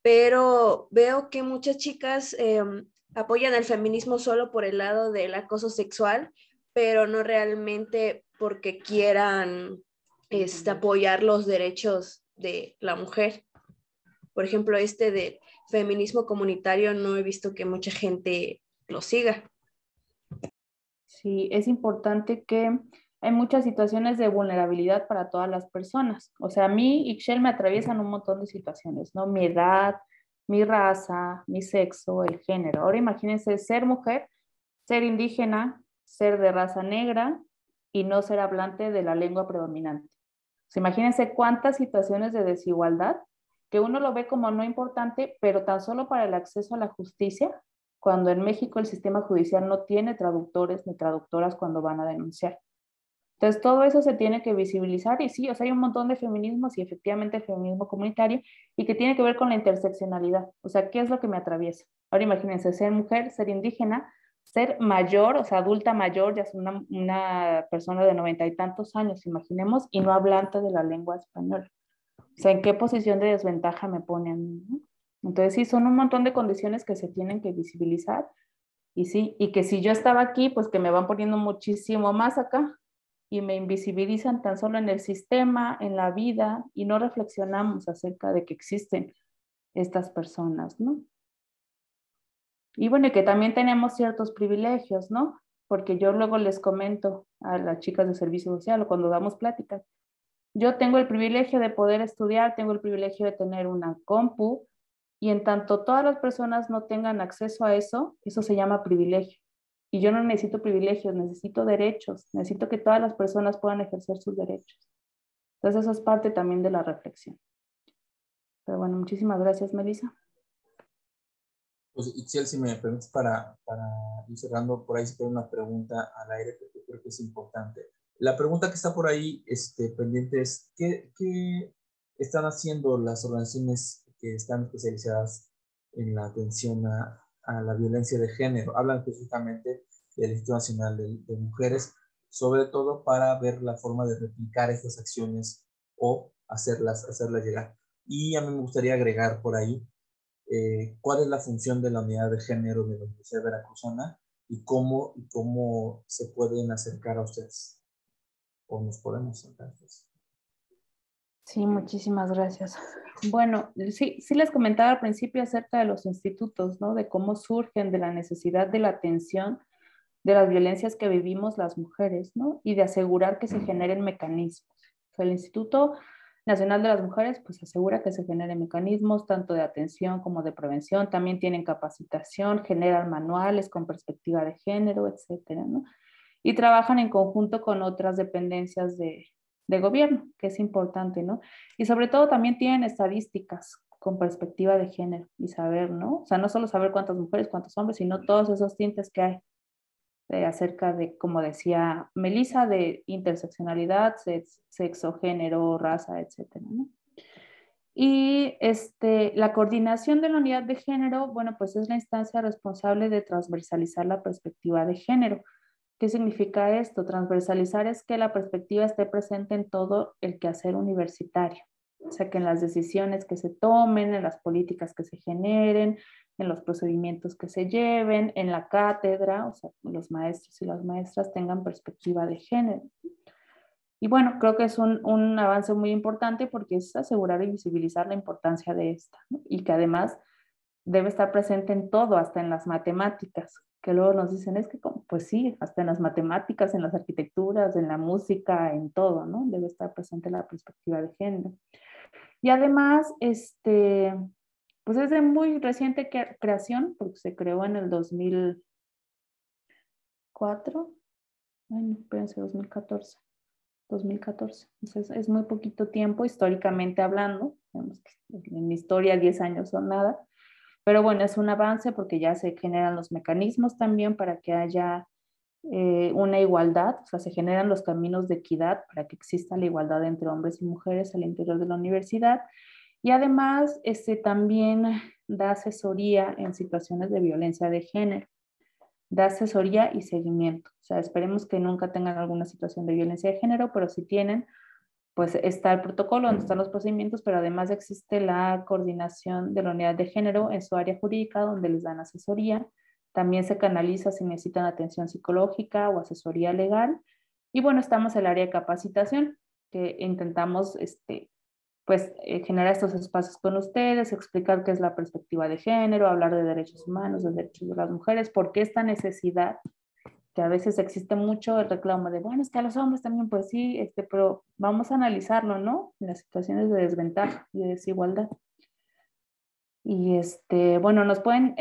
pero veo que muchas chicas apoyan el feminismo solo por el lado del acoso sexual, pero no realmente porque quieran apoyar los derechos de la mujer. Por ejemplo, de feminismo comunitario, no he visto que mucha gente lo siga.
Sí, es importante que hay muchas situaciones de vulnerabilidad para todas las personas. O sea, a mí, Ixchel, me atraviesan un montón de situaciones, ¿no? Mi edad, mi raza, mi sexo, el género. Ahora imagínense ser mujer, ser indígena, ser de raza negra y no ser hablante de la lengua predominante. O sea, imagínense cuántas situaciones de desigualdad que uno lo ve como no importante, pero tan solo para el acceso a la justicia, cuando en México el sistema judicial no tiene traductores ni traductoras cuando van a denunciar. Entonces, todo eso se tiene que visibilizar y sí, o sea, hay un montón de feminismos y efectivamente feminismo comunitario y que tiene que ver con la interseccionalidad. O sea, ¿qué es lo que me atraviesa? Ahora imagínense, ser mujer, ser indígena, ser mayor, o sea, adulta mayor, ya es una persona de 90 y tantos años, imaginemos, y no hablante de la lengua española. O sea, ¿en qué posición de desventaja me pone a mí, ¿no? Entonces, sí, son un montón de condiciones que se tienen que visibilizar y sí, y que si yo estaba aquí, pues que me van poniendo muchísimo más acá y me invisibilizan tan solo en el sistema, en la vida, y no reflexionamos acerca de que existen estas personas, ¿no? Y bueno, y que también tenemos ciertos privilegios, ¿no? Porque yo luego les comento a las chicas de servicio social o cuando damos pláticas, yo tengo el privilegio de poder estudiar, tengo el privilegio de tener una compu, y en tanto todas las personas no tengan acceso a eso, eso se llama privilegio. Y yo no necesito privilegios, necesito derechos, necesito que todas las personas puedan ejercer sus derechos. Entonces eso es parte también de la reflexión. Pero bueno, muchísimas gracias, Melissa.
Pues, Itziel, si me permites para ir cerrando, por ahí se queda una pregunta al aire que creo que es importante. La pregunta que está por ahí pendiente es, ¿qué están haciendo las organizaciones que están especializadas en la atención a la violencia de género? Hablan específicamente del Instituto Nacional de Mujeres, sobre todo para ver la forma de replicar estas acciones o hacerlas llegar. Y a mí me gustaría agregar por ahí cuál es la función de la unidad de género de la Universidad Veracruzana y cómo se pueden acercar a ustedes o nos podemos acercar.
Sí, muchísimas gracias. Bueno, sí les comentaba al principio acerca de los institutos, ¿no? De cómo surgen de la necesidad de la atención de las violencias que vivimos las mujeres, ¿no? Y de asegurar que se generen mecanismos. O sea, el Instituto Nacional de las Mujeres, pues asegura que se generen mecanismos tanto de atención como de prevención, también tienen capacitación, generan manuales con perspectiva de género, etcétera, ¿no? Y trabajan en conjunto con otras dependencias de gobierno, que es importante, ¿no? Y sobre todo también tienen estadísticas con perspectiva de género y saber, ¿no? O sea, no solo saber cuántas mujeres, cuántos hombres, sino todos esos tintes que hay acerca de, como decía Melissa, de interseccionalidad, sexo, género, raza, etcétera, ¿no? Y la coordinación de la unidad de género, bueno, pues es la instancia responsable de transversalizar la perspectiva de género. ¿Qué significa esto? Transversalizar es que la perspectiva esté presente en todo el quehacer universitario. O sea, que en las decisiones que se tomen, en las políticas que se generen, en los procedimientos que se lleven, en la cátedra, o sea, los maestros y las maestras tengan perspectiva de género. Y bueno, creo que es un avance muy importante porque es asegurar y visibilizar la importancia de esta, ¿no? Y que además debe estar presente en todo, hasta en las matemáticas, que luego nos dicen, es que, pues sí, hasta en las matemáticas, en las arquitecturas, en la música, en todo, ¿no? Debe estar presente la perspectiva de género. Y además, pues es de muy reciente creación, porque se creó en el 2004, bueno, espérense, 2014. Entonces, es muy poquito tiempo históricamente hablando. En mi historia 10 años son nada. Pero bueno, es un avance porque ya se generan los mecanismos también para que haya una igualdad, o sea, se generan los caminos de equidad para que exista la igualdad entre hombres y mujeres al interior de la universidad. Y además, también da asesoría en situaciones de violencia de género. de asesoría y seguimiento. O sea, esperemos que nunca tengan alguna situación de violencia de género, pero si tienen, pues está el protocolo donde están los procedimientos, pero además existe la coordinación de la unidad de género en su área jurídica donde les dan asesoría. También se canaliza si necesitan atención psicológica o asesoría legal. Y bueno, estamos en el área de capacitación, que intentamos pues, generar estos espacios con ustedes, explicar qué es la perspectiva de género, hablar de derechos humanos, de derechos de las mujeres, por qué esta necesidad, que a veces existe mucho el reclamo de, bueno, es que a los hombres también, pues sí, pero vamos a analizarlo, ¿no? En las situaciones de desventaja y de desigualdad. Y bueno, nos pueden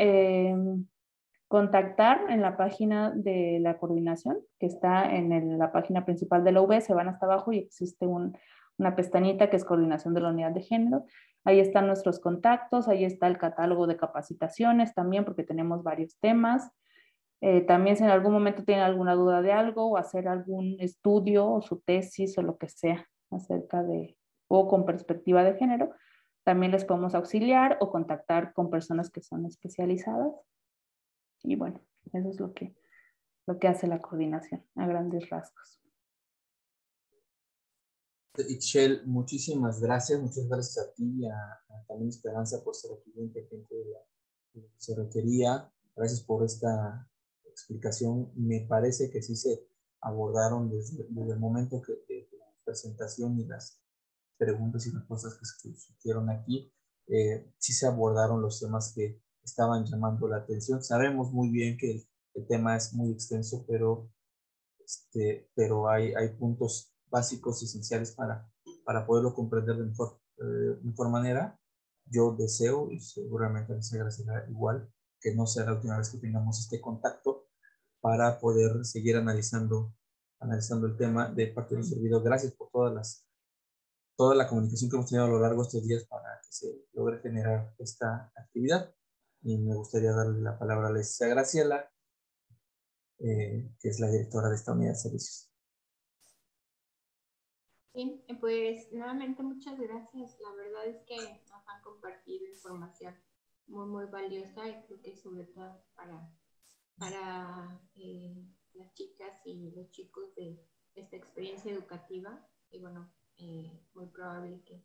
contactar en la página de la coordinación, que está en la página principal de la UB, se van hasta abajo y existe una pestañita que es coordinación de la unidad de género. Ahí están nuestros contactos, ahí está el catálogo de capacitaciones también, porque tenemos varios temas. También si en algún momento tienen alguna duda de algo o hacer algún estudio o su tesis o lo que sea acerca de o con perspectiva de género, también les podemos auxiliar o contactar con personas que son especializadas. Y bueno, eso es lo que hace la coordinación a grandes rasgos.
Ixchel, muchísimas gracias. Muchas gracias a ti y a también Esperanza por ser aquí inteligente de lo que se requería. Gracias por esta explicación. Me parece que sí se abordaron desde el momento de la presentación y las preguntas y respuestas que se surgieron aquí. Sí se abordaron los temas que estaban llamando la atención. Sabemos muy bien que el tema es muy extenso, pero hay puntos básicos, esenciales para poderlo comprender de mejor manera. Yo deseo, y seguramente les agradecerá igual, que no sea la última vez que tengamos este contacto para poder seguir analizando el tema de parte del servidor. Gracias por toda la comunicación que hemos tenido a lo largo de estos días para que se logre generar esta actividad. Y me gustaría darle la palabra a Alessia Graciela, que es la directora de esta unidad de servicios.
Sí, pues nuevamente muchas gracias. La verdad es que nos han compartido información muy, muy valiosa y creo que sobre todo para las chicas y los chicos de esta experiencia educativa. Y bueno, muy probable que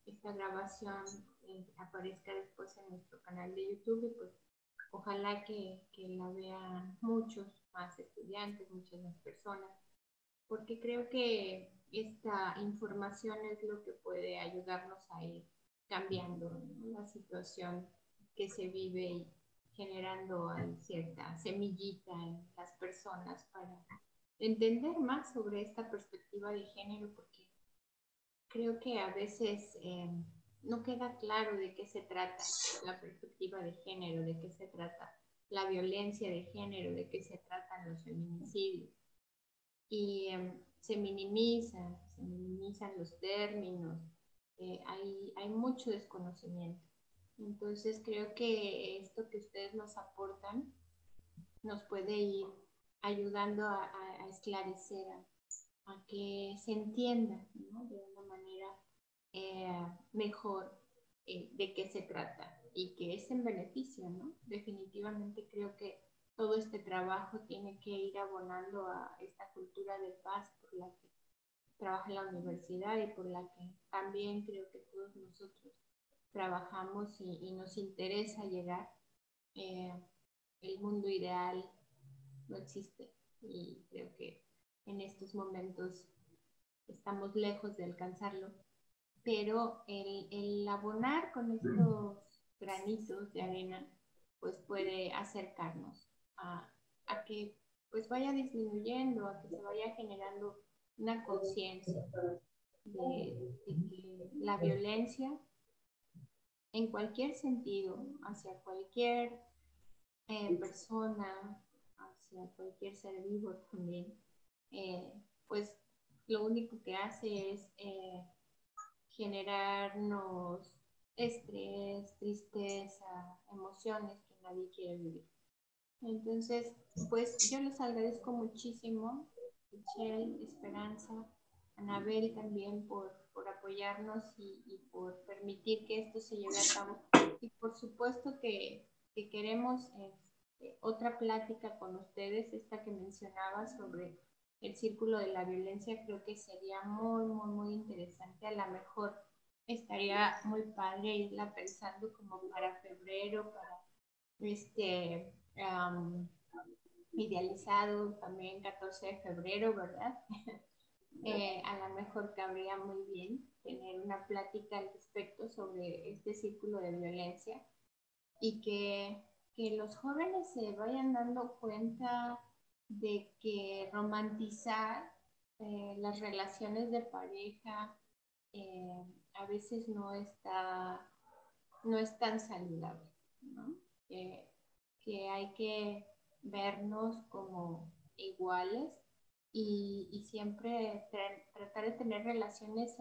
esta grabación aparezca después en nuestro canal de YouTube y pues ojalá que la vean muchos más estudiantes, muchas más personas, porque creo que esta información es lo que puede ayudarnos a ir cambiando, ¿no?, la situación que se vive y generando cierta semillita en las personas para entender más sobre esta perspectiva de género, porque creo que a veces no queda claro de qué se trata la perspectiva de género, de qué se trata la violencia de género, de qué se tratan los feminicidios. Y se minimizan los términos, hay mucho desconocimiento. Entonces creo que esto que ustedes nos aportan nos puede ir ayudando a esclarecer, a que se entienda, ¿no?, de una manera mejor de qué se trata y que es en beneficio, ¿no? Definitivamente creo que todo este trabajo tiene que ir abonando a esta cultura de paz por la que trabaja la universidad y por la que también creo que todos nosotros trabajamos y nos interesa llegar. El mundo ideal no existe y creo que en estos momentos estamos lejos de alcanzarlo, pero el abonar con estos granitos de arena pues puede acercarnos a que pues vaya disminuyendo, a que se vaya generando una conciencia de que la violencia en cualquier sentido, hacia cualquier persona, hacia cualquier ser vivo también, pues lo único que hace es generarnos estrés, tristeza, emociones que nadie quiere vivir. Entonces, pues yo les agradezco muchísimo, Michelle, Esperanza, Anabel también por apoyarnos y por permitir que esto se lleve a cabo. Y por supuesto que queremos otra plática con ustedes, esta que mencionaba sobre el círculo de la violencia, creo que sería muy, muy, muy interesante. A lo mejor estaría muy padre irla pensando como para febrero, para idealizado también 14 de febrero, ¿verdad? A lo mejor cabría muy bien tener una plática al respecto sobre este círculo de violencia y que los jóvenes se vayan dando cuenta de que romantizar las relaciones de pareja a veces no es tan saludable, ¿no? Que hay que vernos como iguales y siempre tratar de tener relaciones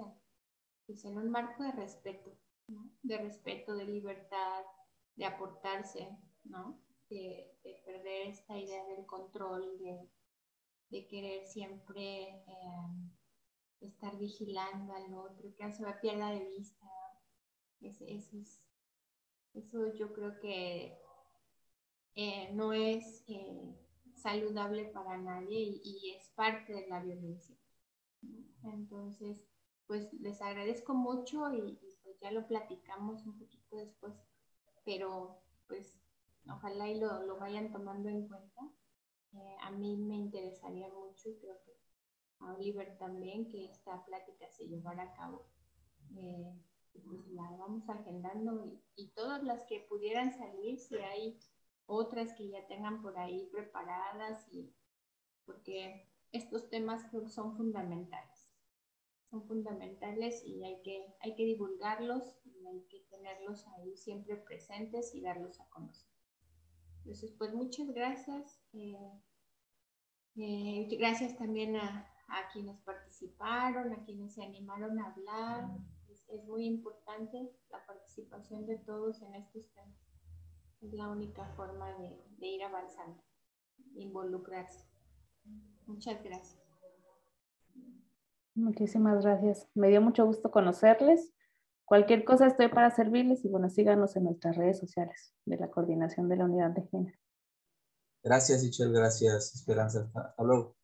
en un marco de respeto, ¿no? De respeto, de libertad, de aportarse, ¿no? De perder esta idea del control, de querer siempre estar vigilando al otro, que no se me pierda de vista. Eso yo creo que no es saludable para nadie y es parte de la violencia, ¿no? Entonces, pues les agradezco mucho y pues ya lo platicamos un poquito después, pero pues ojalá y lo vayan tomando en cuenta. A mí me interesaría mucho y creo que a Oliver también que esta plática se llevara a cabo. Pues la vamos agendando y todas las que pudieran salir, si hay otras que ya tengan por ahí preparadas, porque estos temas creo que son fundamentales y hay que divulgarlos y hay que tenerlos ahí siempre presentes y darlos a conocer. Entonces, pues muchas gracias. Gracias también a quienes participaron, a quienes se animaron a hablar. Es muy importante la participación de todos en estos temas. Es la única forma de ir avanzando, involucrarse. Muchas gracias.
Muchísimas gracias. Me dio mucho gusto conocerles. Cualquier cosa estoy para servirles y bueno, síganos en nuestras redes sociales de la Coordinación de la Unidad de Género.
Gracias, Ichel. Gracias, Esperanza. Hasta luego.